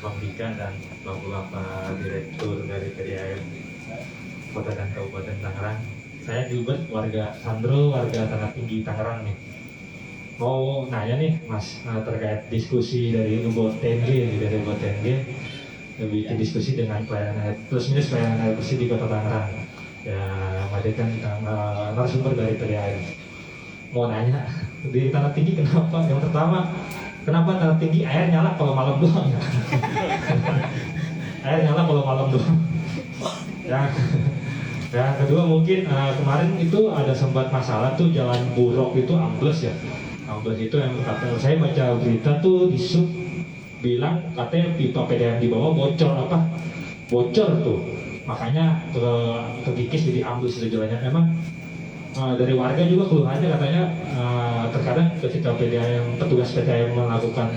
Bang Dika dan Bapak Direktur dari PDAM Kota dan Kabupaten Tangerang. Saya Gilbert, warga Sandro, warga Tanah Tinggi Tangerang nih. Mau nanya nih Mas terkait diskusi dari UBO TNG, dari UBO TNG lebih ke diskusi dengan pelayanan plus minus pelayanan air bersih di Kota Tangerang. Ya, menghadirkan narasumber dari PDAM. Mau nanya di Tanah Tinggi kenapa? Yang pertama, kenapa Tanah Tinggi air nyala kalau malam doang? Air nyala kalau malam doang. Yang kedua mungkin kemarin itu ada sempat masalah tuh jalan Burok itu ambles ya. Ambles itu yang kata saya baca berita tuh di sub bilang katanya pipa PDAM di bawah bocor tuh. Makanya kekikis jadi ambles itu jalannya. Memang dari warga juga keluhannya katanya terkadang ketika PDAM petugas PDAM melakukan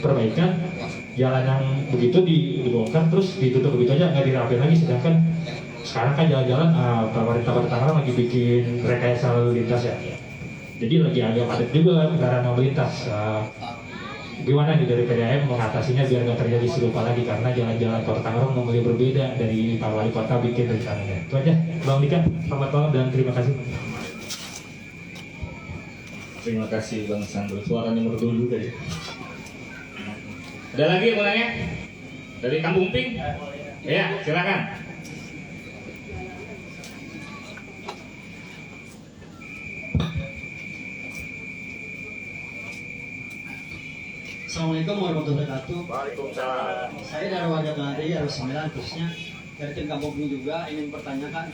perbaikan jalan yang begitu dibongkar terus ditutup begitu aja nggak dirapiin lagi, sedangkan sekarang kan jalan-jalan pemerintah Kota Tangerang lagi bikin rekayasa lalu lintas ya, jadi lagi agak padat juga kendaraan lalu lintas. Gimana nih dari PDAM mengatasinya biar nggak terjadi serupa lagi, karena jalan-jalan Kota Tangerang mulai berbeda dari Pak Wali Kota bikin rencananya. Itu aja Bang Dika, selamat malam dan terima kasih. Terima kasih Bang Sandro, suaranya merdu juga ya. Ada lagi yang mau nanya? Dari Kampung Pink? Ya, silakan. Assalamualaikum warahmatullahi wabarakatuh. Waalaikumsalam. Saya dari warga Tanah Tinggi RW 9 khususnya dari tim Kampung Pink juga ingin bertanyakan,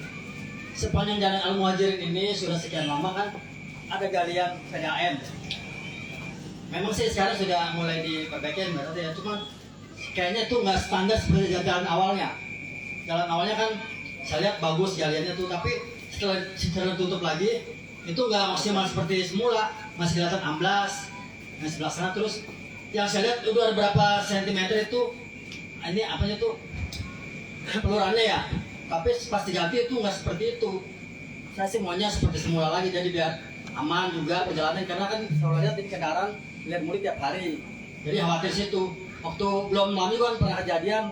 sepanjang jalan Al Muhajirin ini sudah sekian lama kan ada galian PDAM. Memang sih sekarang sudah mulai diperbaikin berarti ya, cuma kayaknya tuh nggak standar seperti jalan awalnya. Jalan awalnya kan saya lihat bagus galiannya tuh, tapi setelah tutup lagi itu nggak maksimal seperti semula, masih kelihatan amblas. Yang sebelah sana terus yang saya lihat udah ada berapa sentimeter itu ini apanya tuh pelurannya ya, tapi pas diganti itu nggak seperti itu. Saya sih maunya seperti semula lagi, jadi biar aman juga perjalanan, karena kan kalau lihat ini kendaraan lihat mudik tiap hari, jadi khawatir situ. Waktu belum lama kan pernah kejadian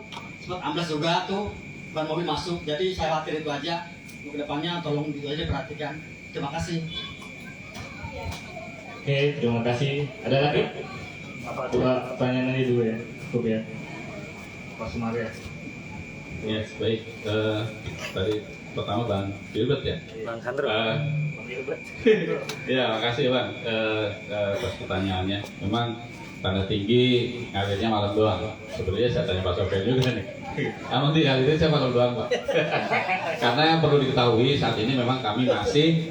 sempat amblas juga tuh ban mobil masuk, jadi saya khawatir itu aja. Untuk kedepannya tolong itu aja perhatikan. Terima kasih. Oke, terima kasih. Ada lagi? Dua pertanyaan ini dulu ya, cukup ya. Pak Sumaria. Yes, baik. Tadi pertama Bang Gilbert ya. Bang Sandro. Ya, makasih Bang atas pertanyaannya. Memang tanda tinggi ngalirnya malam doang. Sebenarnya saya tanya Pak Sofian juga nih. Namun di kali ini saya malam doang Pak. Karena yang perlu diketahui saat ini memang kami masih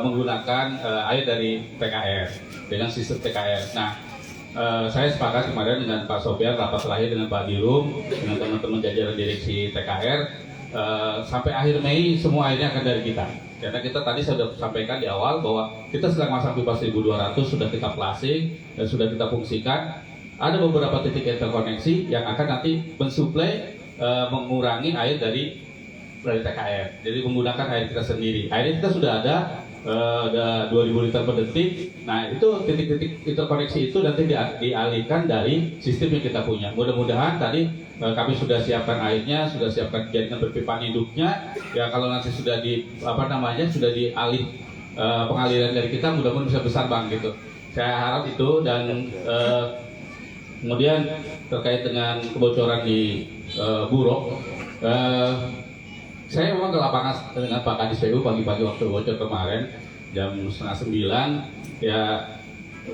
menggunakan air dari TKR dengan sistem TKR. Nah, saya sepakat kemarin dengan Pak Sofian rapat terakhir dengan Pak Dirum dengan teman-teman jajaran direksi TKR sampai akhir Mei semua airnya akan dari kita. Karena kita tadi sudah sampaikan di awal bahwa kita sedang masang pipa 1200 sudah kita plasing dan sudah kita fungsikan. Ada beberapa titik interkoneksi yang akan nanti mensuplai mengurangi air dari TKR. Jadi menggunakan air kita sendiri. Air kita sudah ada 2000 liter per detik. Nah itu titik-titik interkoneksi itu nanti dialihkan dari sistem yang kita punya. Mudah-mudahan tadi kami sudah siapkan airnya, sudah siapkan jaringan berpipa induknya. Ya kalau nanti sudah sudah dialih pengaliran dari kita, mudah-mudahan bisa besar Bang gitu. Saya harap itu dan kemudian terkait dengan kebocoran di Burok. Saya memang ke lapangan dengan Pak Kadis PU pagi-pagi waktu bocor kemarin jam 8:30 ya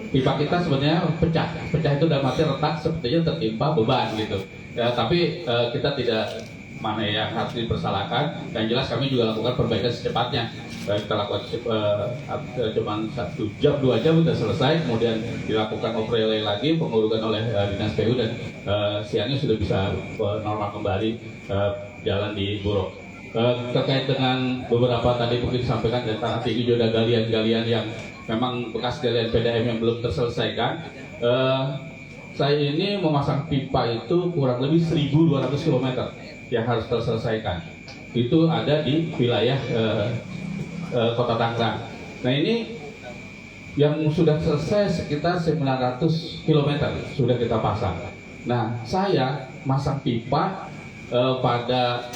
pipa kita sebenarnya pecah itu dalam arti retak sepertinya tertimpa beban gitu ya, tapi kita tidak mana yang harus dipersalahkan dan jelas kami juga lakukan perbaikan secepatnya. Kita lakukan cuma 1 jam 2 jam sudah selesai, kemudian dilakukan overlay lagi pengurukan oleh dinas PU dan siangnya sudah bisa normal kembali jalan di Burok. Terkait dengan beberapa tadi mungkin disampaikan dan tanah tinggi juga ada galian-galian yang memang bekas galian PDM yang belum terselesaikan. Saya ini memasang pipa itu kurang lebih 1.200 km yang harus terselesaikan. Itu ada di wilayah Kota Tangerang. Nah ini yang sudah selesai sekitar 900 km sudah kita pasang. Nah saya masang pipa pada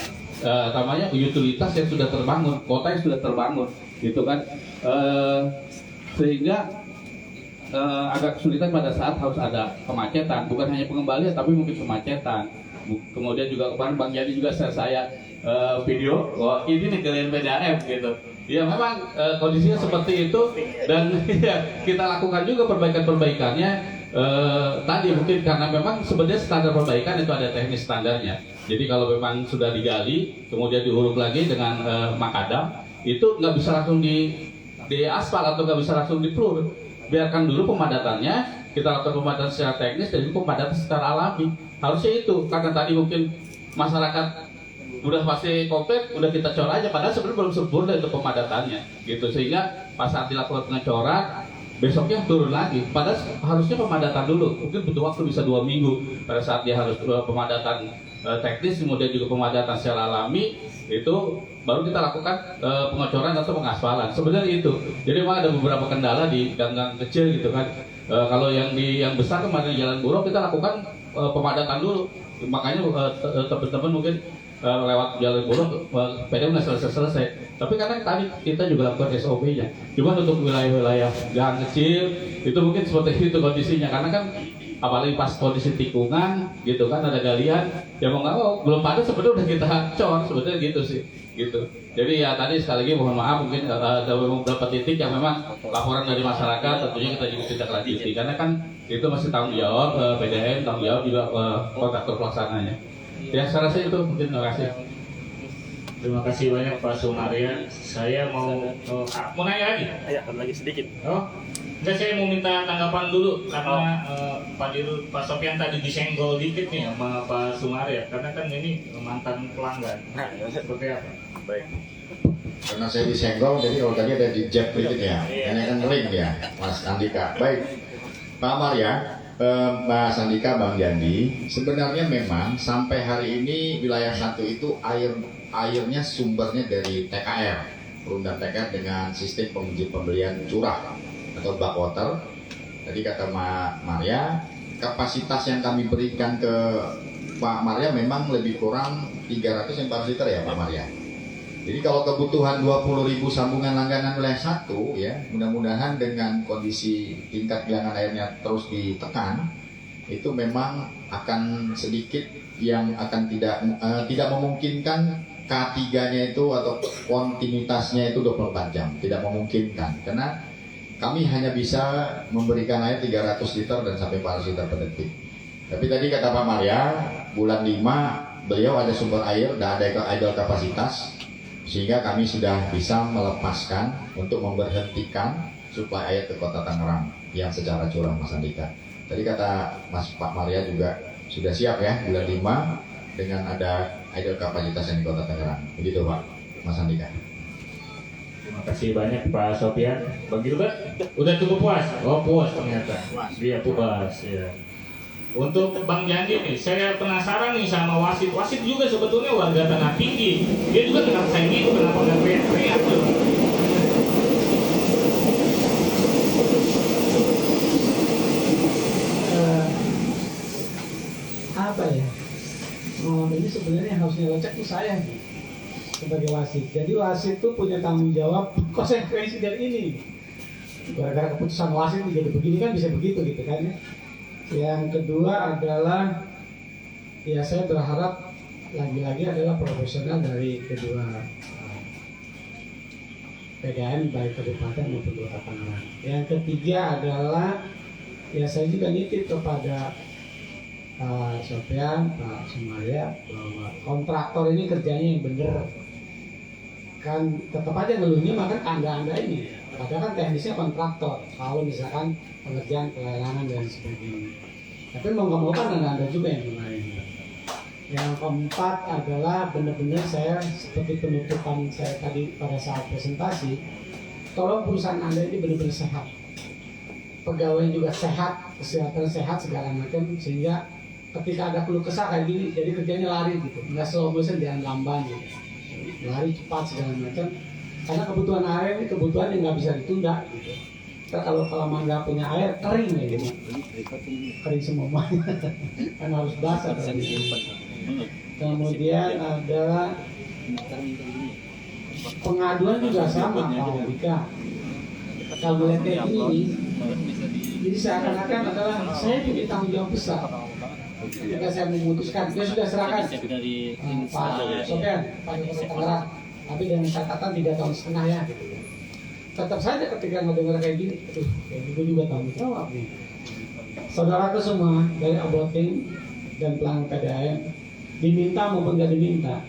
namanya utilitas yang sudah terbangun, kota yang sudah terbangun, gitu kan, sehingga agak kesulitan pada saat harus ada kemacetan, bukan hanya pengembalian tapi mungkin kemacetan. Kemudian juga kemarin Bang Jadi juga saya video, wah ini nih kalian PDAM gitu. Ya memang kondisinya seperti itu dan ya, kita lakukan juga perbaikan-perbaikannya. Tadi mungkin karena memang sebenarnya standar perbaikan itu ada teknis standarnya. Jadi kalau memang sudah digali, kemudian diuruk lagi dengan makadam, itu nggak bisa langsung di aspal atau nggak bisa langsung di plur. Biarkan dulu pemadatannya, kita lakukan pemadatan secara teknis dan juga pemadatan secara alami. Harusnya itu, karena tadi mungkin masyarakat udah pasti komplit, udah kita cor aja, padahal sebenarnya belum sempurna itu pemadatannya, gitu. Sehingga pas saat dilakukan pengecoran, besoknya turun lagi. Padahal harusnya pemadatan dulu, mungkin butuh waktu bisa 2 minggu pada saat dia harus pemadatan teknis, kemudian juga pemadatan secara alami, itu baru kita lakukan pengecoran atau pengaspalan. Sebenarnya itu. Jadi memang ada beberapa kendala di gang-gang kecil gitu kan. Kalau yang besar kemarin Jalan Buruk kita lakukan pemadatan dulu. Makanya teman-teman mungkin lewat Jalan Buruk PDAM nggak selesai. Tapi karena tadi kita juga lakukan SOP-nya. Cuma untuk wilayah-wilayah gang kecil itu mungkin seperti itu kondisinya. Karena kan apalagi pas kondisi tikungan gitu kan ada galian, ya mau nggak mau belum padat sebenarnya udah kita cor sebenarnya gitu sih gitu. Jadi ya tadi sekali lagi mohon maaf mungkin ada beberapa titik yang memang laporan dari masyarakat tentunya kita juga tidak lanjuti karena kan itu masih tanggung jawab PDAM, tanggung jawab juga kontraktor pelaksananya. Ya saya rasa itu mungkin. Terima kasih. Terima kasih banyak Pak Sumaria. Saya mau nanya lagi. Ya, lagi sedikit. Oh, enggak, saya mau minta tanggapan dulu karena Pak Sofian tadi disenggol dikit nih sama Pak Sumaria karena kan ini mantan pelanggan. Seperti apa? Baik. Karena saya disenggol, jadi kalau tadi ada di jab dikit ya. Ini kan ring ya, Mas Andika. Baik, Pak Maria, Mbak Sandika, Bang Jandi, sebenarnya memang sampai hari ini wilayah 1 itu airnya sumbernya dari TKR, perundang TKR dengan sistem pembelian curah atau backwater. Tadi kata Mbak Maria, kapasitas yang kami berikan ke Pak Maria memang lebih kurang 300 liter ya Pak Maria. Jadi kalau kebutuhan 20.000 sambungan langganan wilayah 1 ya, mudah-mudahan dengan kondisi tingkat genangan airnya terus ditekan, itu memang akan sedikit yang akan tidak memungkinkan K3-nya itu atau kontinuitasnya itu 24 jam, tidak memungkinkan karena kami hanya bisa memberikan air 300 liter dan sampai 400 liter per detik. Tapi tadi kata Pak Maria, bulan 5 beliau ada sumber air dan ada idle kapasitas, sehingga kami sudah bisa melepaskan untuk memberhentikan suplai air ke Kota Tangerang yang secara curang, Mas Andika. Tadi kata Pak Maria juga sudah siap ya bulan 5 dengan ada idle kapasitas yang di Kota Tangerang. Begitu Pak, Mas Andika. Terima kasih banyak Pak Sofian. Begitu Pak? Udah cukup puas? Oh puas ternyata. Iya puas ya. Untuk Bang Jandi nih, saya penasaran nih sama wasit. Wasit juga sebetulnya warga Tanah Tinggi. Dia juga kenapa kayak gitu, kenapa nggak teriak-teriak tuh? Apa ya? Ini sebenarnya yang harus nyelocek itu saya sebagai wasit. Jadi wasit itu punya tanggung jawab konsekuensi dari ini. Gara-gara keputusan wasit jadi begini kan bisa begitu gitu kan ya. Yang kedua adalah ya saya berharap lagi-lagi adalah profesional dari kedua PDAM baik kabupaten maupun Kota Tangerang. Yang ketiga adalah ya saya juga nitip kepada Pak Sofian, Pak Sumaria bahwa kontraktor ini kerjanya yang benar. Kan tetap aja ngeluhnya makan anda-anda ini. Padahal kan teknisnya kontraktor. Kalau misalkan pengerjaan pelelangan dan sebagainya. Tapi mau nggak mau kan anda juga yang kemarin. Yang keempat adalah benar-benar saya seperti penutupan saya tadi pada saat presentasi. Tolong perusahaan anda ini benar-benar sehat. Pegawai juga sehat, kesehatan sehat segala macam sehingga ketika ada keluh kesah kayak gini, jadi kerjanya lari gitu, nggak slow motion dan lamban gitu, lari cepat segala macam. Karena kebutuhan air ini kebutuhan yang nggak bisa ditunda gitu. Kita kalau kelamaan nggak punya air kering ya gitu, kering semuanya, kan harus basah. Kemudian ada pengaduan juga sama Pak Wika. Kalau lihat kayak gini, jadi seakan-akan adalah saya punya tanggung jawab besar. Ketika saya memutuskan, dia sudah serahkan Pak Sofian, Pak Kota Tangerang, tapi dengan catatan 3,5 tahun ya. Gitu. Tetap saja ketika ngedengar kayak gini, aduh, kayak gitu juga tanggung jawab nih. Saudaraku semua dari aboting dan pelanggan PDAM, diminta maupun nggak diminta,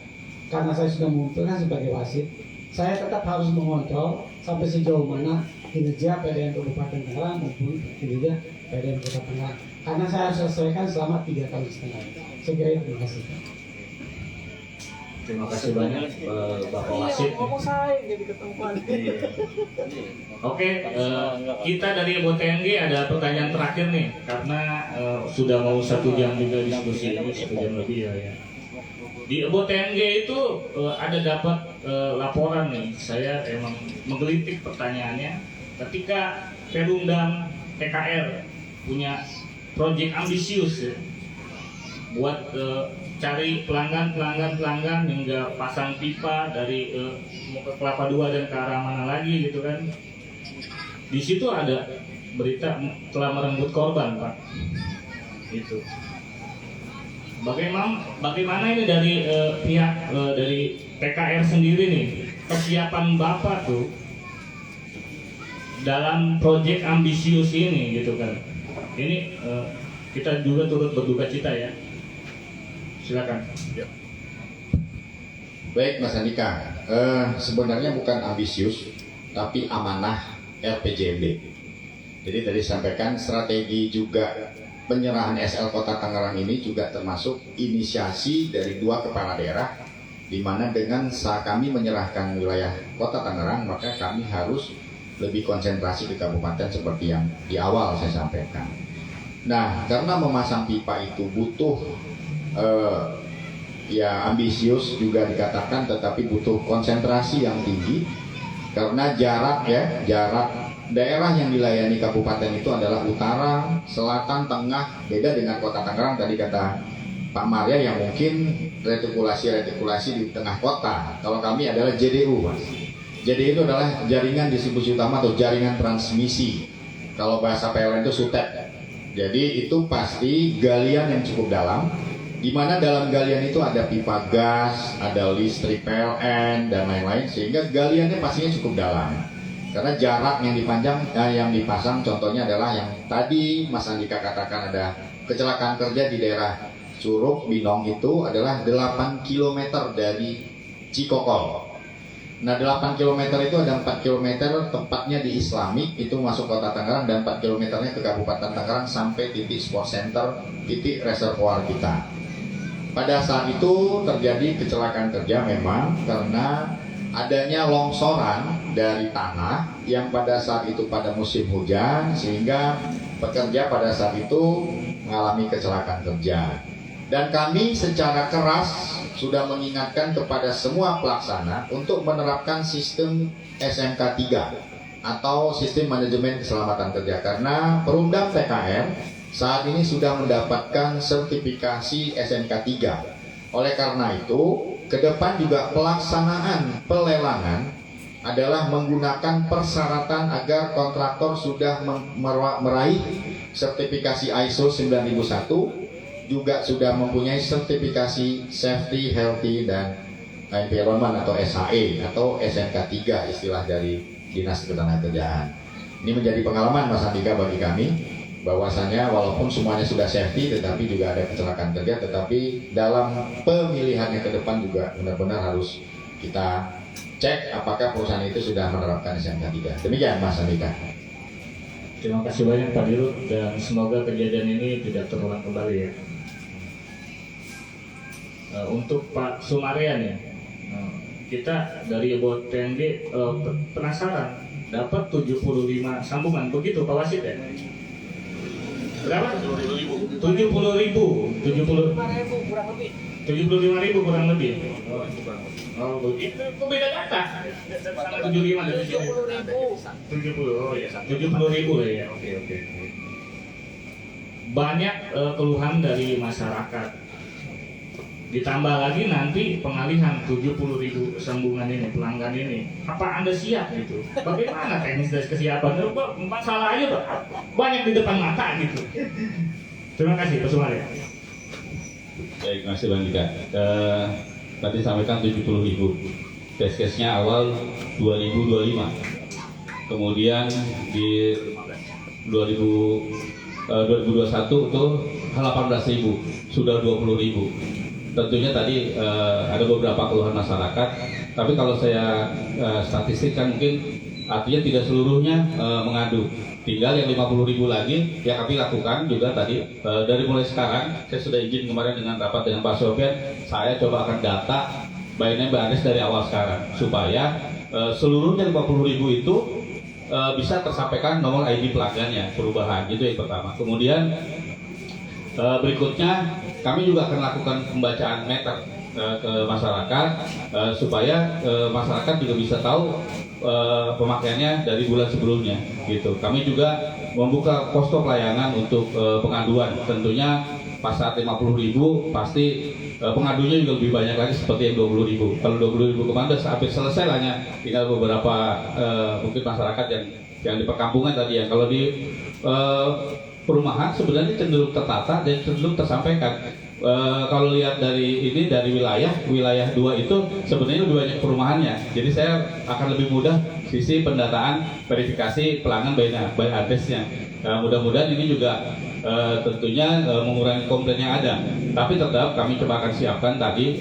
karena saya sudah memutuskan sebagai wasit, saya tetap harus mengontrol sampai sejauh mana kinerja PDAM Kabupaten Tangerang maupun kinerja PDAM Kota Tangerang. Karena saya harus selesaikan selama 3,5 tahun. Saya kira itu. Terima kasih. Terima kasih banyak Bapak Wasit. Oke, kita dari Ebo TNG ada pertanyaan terakhir nih, karena sudah mau 1 jam juga diskusi ini, 1 jam lebih ya. Di Ebo TNG itu ada dapat laporan nih, saya emang menggelitik pertanyaannya. Ketika Perumdam TKR punya proyek ambisius ya, buat cari pelanggan hingga pasang pipa dari mau ke Kelapa II dan ke arah mana lagi gitu kan. Di situ ada berita telah merenggut korban Pak. Itu. Bagaimana ini dari pihak dari TKR sendiri nih, persiapan Bapak tuh dalam proyek ambisius ini gitu kan. Ini kita juga turut berduka cita ya. Silakan. Ya. Baik Mas Andika, sebenarnya bukan ambisius, tapi amanah RPJMD. Jadi tadi sampaikan strategi juga penyerahan SL Kota Tangerang ini juga termasuk inisiasi dari 2 kepala daerah, di mana dengan saat kami menyerahkan wilayah Kota Tangerang, maka kami harus lebih konsentrasi ke kabupaten seperti yang di awal saya sampaikan. Nah, karena memasang pipa itu butuh ya ambisius juga dikatakan, tetapi butuh konsentrasi yang tinggi karena jarak daerah yang dilayani kabupaten itu adalah utara, selatan, tengah, beda dengan Kota Tangerang. Tadi kata Pak Maria yang mungkin retikulasi di tengah kota. Kalau kami adalah JDU, Mas. JDU itu adalah jaringan distribusi utama atau jaringan transmisi. Kalau bahasa PLN itu SUTEP. Jadi itu pasti galian yang cukup dalam, di mana dalam galian itu ada pipa gas, ada listrik PLN dan lain-lain, sehingga galiannya pastinya cukup dalam. Karena jarak yang dipasang contohnya adalah yang tadi Mas Andika katakan ada kecelakaan kerja di daerah Curug Binong itu adalah 8 km dari Cikokol. Nah 8 km itu ada 4 km tepatnya di Islamik itu masuk kota Tangerang, dan 4 km-nya ke Kabupaten Tangerang sampai titik sport center, titik reservoir kita. Pada saat itu terjadi kecelakaan kerja memang karena adanya longsoran dari tanah yang pada saat itu pada musim hujan, sehingga pekerja pada saat itu mengalami kecelakaan kerja. Dan kami secara keras sudah mengingatkan kepada semua pelaksana untuk menerapkan sistem SMK 3 atau sistem manajemen keselamatan kerja, karena Perumda TKR saat ini sudah mendapatkan sertifikasi SMK 3. Oleh karena itu, ke depan juga pelaksanaan pelelangan adalah menggunakan persyaratan agar kontraktor sudah meraih sertifikasi ISO 9001, juga sudah mempunyai sertifikasi Safety, Healthy, dan Environment atau SHE atau SMK 3 istilah dari Dinas Ketenagakerjaan. Ini menjadi pengalaman Mas Andika bagi kami, bahwasanya walaupun semuanya sudah safety tetapi juga ada kecelakaan kerja, tetapi dalam pemilihannya ke depan juga benar-benar harus kita cek apakah perusahaan itu sudah menerapkan SMK 3. Demikian Mas Andika. Terima kasih banyak Pak Dirut, dan semoga kejadian ini tidak terulang kembali ya. Untuk Pak Sumarian ya, kita dari Bot TNG penasaran dapat 75 sambungan, begitu Pak Wasid ya? Berapa? 70.000. 75.000 kurang lebih. Oh, begitu. Itu beda data. 75 dari sini. 70. Oh ya, 70.000 ya. Oke. Banyak keluhan dari masyarakat. Ditambah lagi nanti pengalihan 70.000 sambungan ini, pelanggan ini. Apa Anda siap gitu? Bagaimana teknis dan kesiapan? Masalah aja banyak di depan mata gitu. Terima kasih Pak Sumari. Baik, terima kasih Bang Dika. Tadi sampaikan 70.000. Test case-nya awal 2025. Kemudian di 2021 itu 18.000, sudah 20.000. Tentunya tadi ada beberapa keluhan masyarakat, tapi kalau saya statistikkan mungkin artinya tidak seluruhnya mengadu. Tinggal yang 50.000 lagi yang kami lakukan juga tadi dari mulai sekarang. Saya sudah izin kemarin dengan rapat dengan Pak Sofian, saya coba akan data by name by address dari awal sekarang supaya seluruhnya 50.000 itu bisa tersampaikan nomor ID pelanggannya, perubahan. Itu yang pertama. Kemudian berikutnya kami juga akan lakukan pembacaan meter ke masyarakat supaya masyarakat juga bisa tahu pemakaiannya dari bulan sebelumnya gitu. Kami juga membuka posko pelayanan untuk pengaduan. Tentunya pas saat 50.000 pasti pengadunya juga lebih banyak lagi seperti yang 20.000. Kalau 20.000 kemarin sudah hampir selesai lahnya, tinggal beberapa mungkin masyarakat yang di perkampungan tadi ya. Kalau di perumahan sebenarnya cenderung tertata dan cenderung tersampaikan. Kalau lihat dari wilayah 2 itu sebenarnya lebih banyak perumahannya. Jadi saya akan lebih mudah sisi pendataan verifikasi pelanggan by address-nya. Mudah-mudahan ini juga tentunya mengurangi komplain yang ada. Tapi tetap kami coba akan siapkan tadi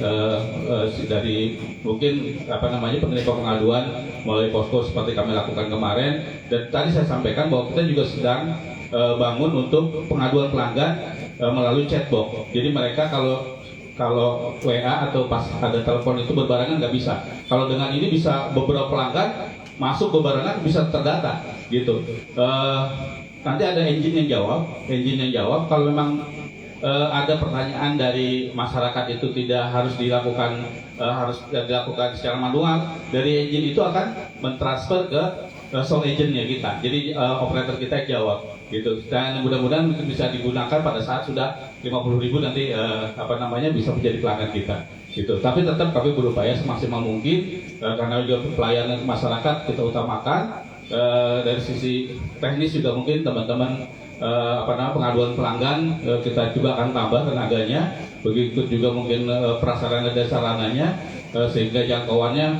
dari mungkin penerima pengaduan melalui posko seperti kami lakukan kemarin. Dan tadi saya sampaikan bahwa kita juga sedang bangun untuk pengaduan pelanggan melalui chatbox. Jadi mereka kalau WA atau pas ada telepon itu berbarengan nggak bisa. Kalau dengan ini bisa beberapa pelanggan masuk berbarengan bisa terdata gitu. Nanti ada engine yang jawab. Kalau memang ada pertanyaan dari masyarakat itu tidak harus dilakukan secara manual, dari engine itu akan mentransfer ke sole agentnya kita. Jadi operator kita yang jawab gitu. Dan mudah-mudahan itu bisa digunakan pada saat sudah 50.000 nanti bisa menjadi pelanggan kita gitu. Tapi tetap kami berupaya semaksimal mungkin karena juga pelayanan masyarakat kita utamakan. Dari sisi teknis juga mungkin teman-teman pengaduan pelanggan kita juga akan tambah tenaganya, begitu juga mungkin prasarana dan sarananya sehingga jangkauannya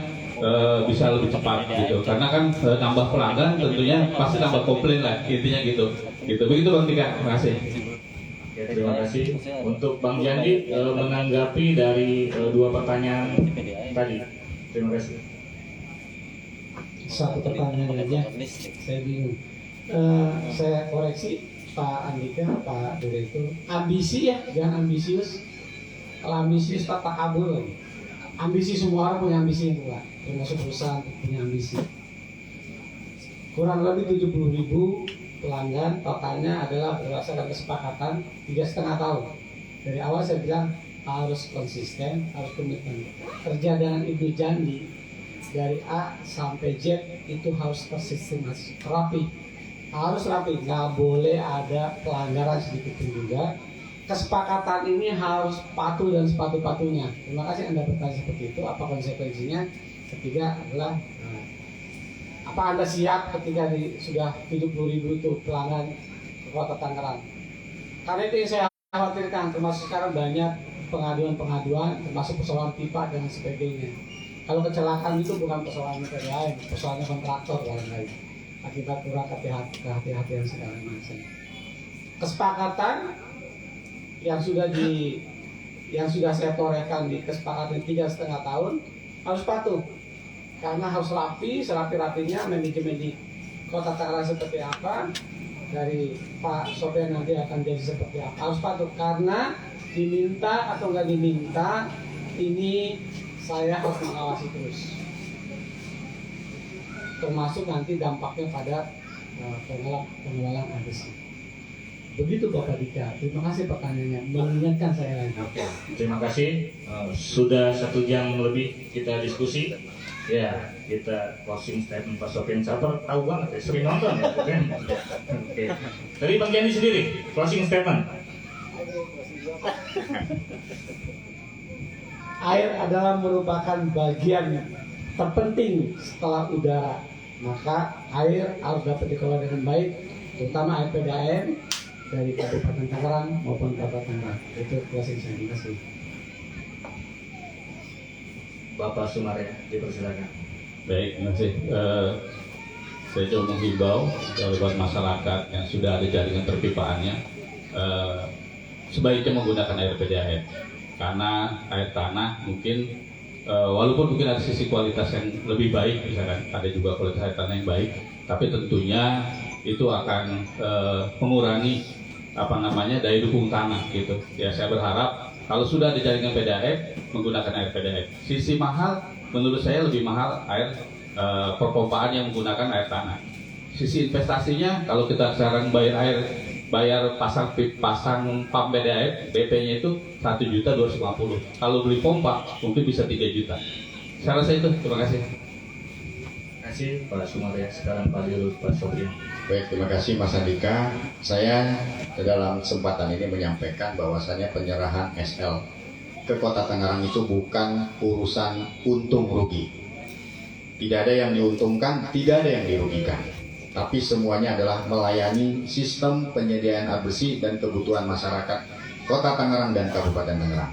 bisa lebih cepat gitu. Karena kan nambah pelanggan tentunya pasti nambah komplain lah, intinya gitu. Begitu Bang Tika, terima kasih. Oke, terima kasih. Untuk Bang Jandi menanggapi dari dua pertanyaan tadi. Terima kasih. Satu pertanyaan aja, saya bingung. Saya koreksi Pak Andika, Pak Direktur. Ambisi ya, jangan ambisius. Kalau ambisius tak kabur lagi. Ambisi, semua orang punya ambisi yang kuat, termasuk perusahaan punya ambisi. Kurang lebih 70.000 pelanggan, totalnya adalah berdasarkan kesepakatan 3,5 tahun. Dari awal saya bilang harus konsisten, harus komitmen. Kerja dengan Ibu Jandi dari A sampai Z itu harus tersistematis, rapi, harus rapi, nggak boleh ada pelanggaran sedikit pun juga. Kesepakatan ini harus patuh dan sepatu-patuhnya. Terima kasih Anda bertanya seperti itu. Apa konsekuensinya? Ketiga adalah apa Anda siap ketika sudah 70.000 itu pelanggan ke Kota Tangerang? Karena itu yang saya khawatirkan, termasuk sekarang banyak pengaduan-pengaduan, termasuk persoalan pipa dan sebagainya. Kalau kecelakaan itu bukan persoalan PDAM, persoalannya kontraktor barangkali akibat kurang kehati-hatian segala macam. Kesepakatan yang sudah saya torehkan di kesepakatan 3,5 tahun harus patuh, karena harus rapi, serapi-rapinya manajemen di Kota Tangerang seperti apa, dari Pak Sopyan nanti akan jadi seperti apa, harus patuh, karena diminta atau nggak diminta ini saya harus mengawasi terus, termasuk nanti dampaknya pada pengelolaan air bersih. Begitu Bapak Dika, terima kasih pertanyaannya, mengingatkan saya lagi. Oke, terima kasih. Sudah 1 jam lebih kita diskusi. Ya, kita closing statement Pak Sopyan Sabar tahu banget, ya, sering nonton ya, kan? Oke. Dari Bang Jandi sendiri, closing statement. Air adalah merupakan bagian terpenting setelah udara, maka air harus dapat dikelola dengan baik, terutama air PDAM dari Kabupaten Tangerang maupun Kota Tangerang. Itu closing saya. Terima kasih. Bapak Sumarya, dipersilakan. Baik, terima kasih. Saya coba menghimbau buat masyarakat yang sudah ada jaringan perpipaannya sebaiknya menggunakan air PDAM, karena air tanah mungkin walaupun mungkin ada sisi kualitas yang lebih baik, misalkan ada juga kualitas air tanah yang baik, tapi tentunya itu akan mengurangi daya dukung tanah gitu. Ya, saya berharap kalau sudah ada jaringan PDAM menggunakan air PDAM. Sisi mahal menurut saya lebih mahal air perpompaan yang menggunakan air tanah. Sisi investasinya kalau kita sekarang bayar pasang pump PDAM, BP-nya itu 1.250.000. Kalau beli pompa mungkin bisa 3 juta. Saya rasa itu. Terima kasih. Terima kasih Pak Sumarya. Sekarang Pak Dirut, Pak Sopyan. Baik, terima kasih Mas Andika. Saya dalam kesempatan ini menyampaikan bahwasannya penyerahan SL ke Kota Tangerang itu bukan urusan untung rugi. Tidak ada yang diuntungkan, tidak ada yang dirugikan. Tapi semuanya adalah melayani sistem penyediaan air bersih dan kebutuhan masyarakat Kota Tangerang dan Kabupaten Tangerang.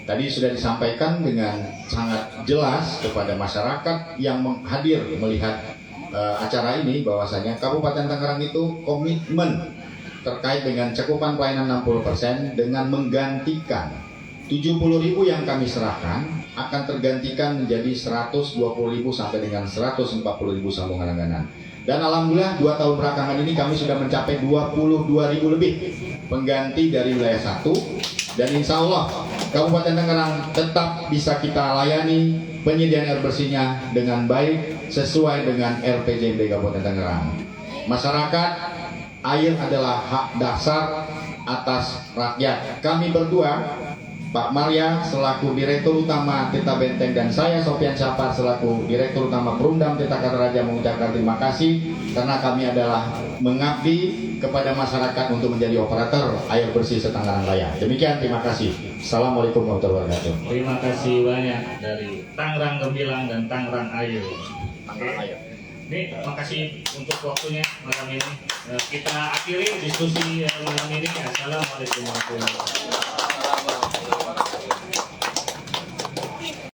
Tadi sudah disampaikan dengan sangat jelas kepada masyarakat yang hadir melihat acara ini bahwasanya Kabupaten Tangerang itu komitmen terkait dengan cakupan pelayanan 60% dengan menggantikan 70.000 yang kami serahkan akan tergantikan menjadi 120.000 sampai dengan 140.000 sambungan langganan. Dan alhamdulillah 2 tahun belakangan ini kami sudah mencapai 22.000 lebih pengganti dari wilayah 1, dan insya Allah Kabupaten Tangerang tetap bisa kita layani penyediaan air bersihnya dengan baik sesuai dengan RPJMD Kabupaten Tangerang. Masyarakat, air adalah hak dasar atas rakyat. Kami berdua Pak Maria selaku Direktur Utama Tirta Benteng, dan saya Sofian Syafar selaku Direktur Utama Perumdam Tirta Kataraja mengucapkan terima kasih karena kami adalah mengabdi kepada masyarakat untuk menjadi operator air bersih Setanggerang Raya. Demikian, terima kasih. Assalamualaikum warahmatullahi wabarakatuh. Terima kasih banyak dari Tangerang Gembilang dan Tangerang Ayu. Ini makasih untuk waktunya malam ini. Kita akhiri diskusi malam ini. Assalamualaikum warahmatullahi wabarakatuh.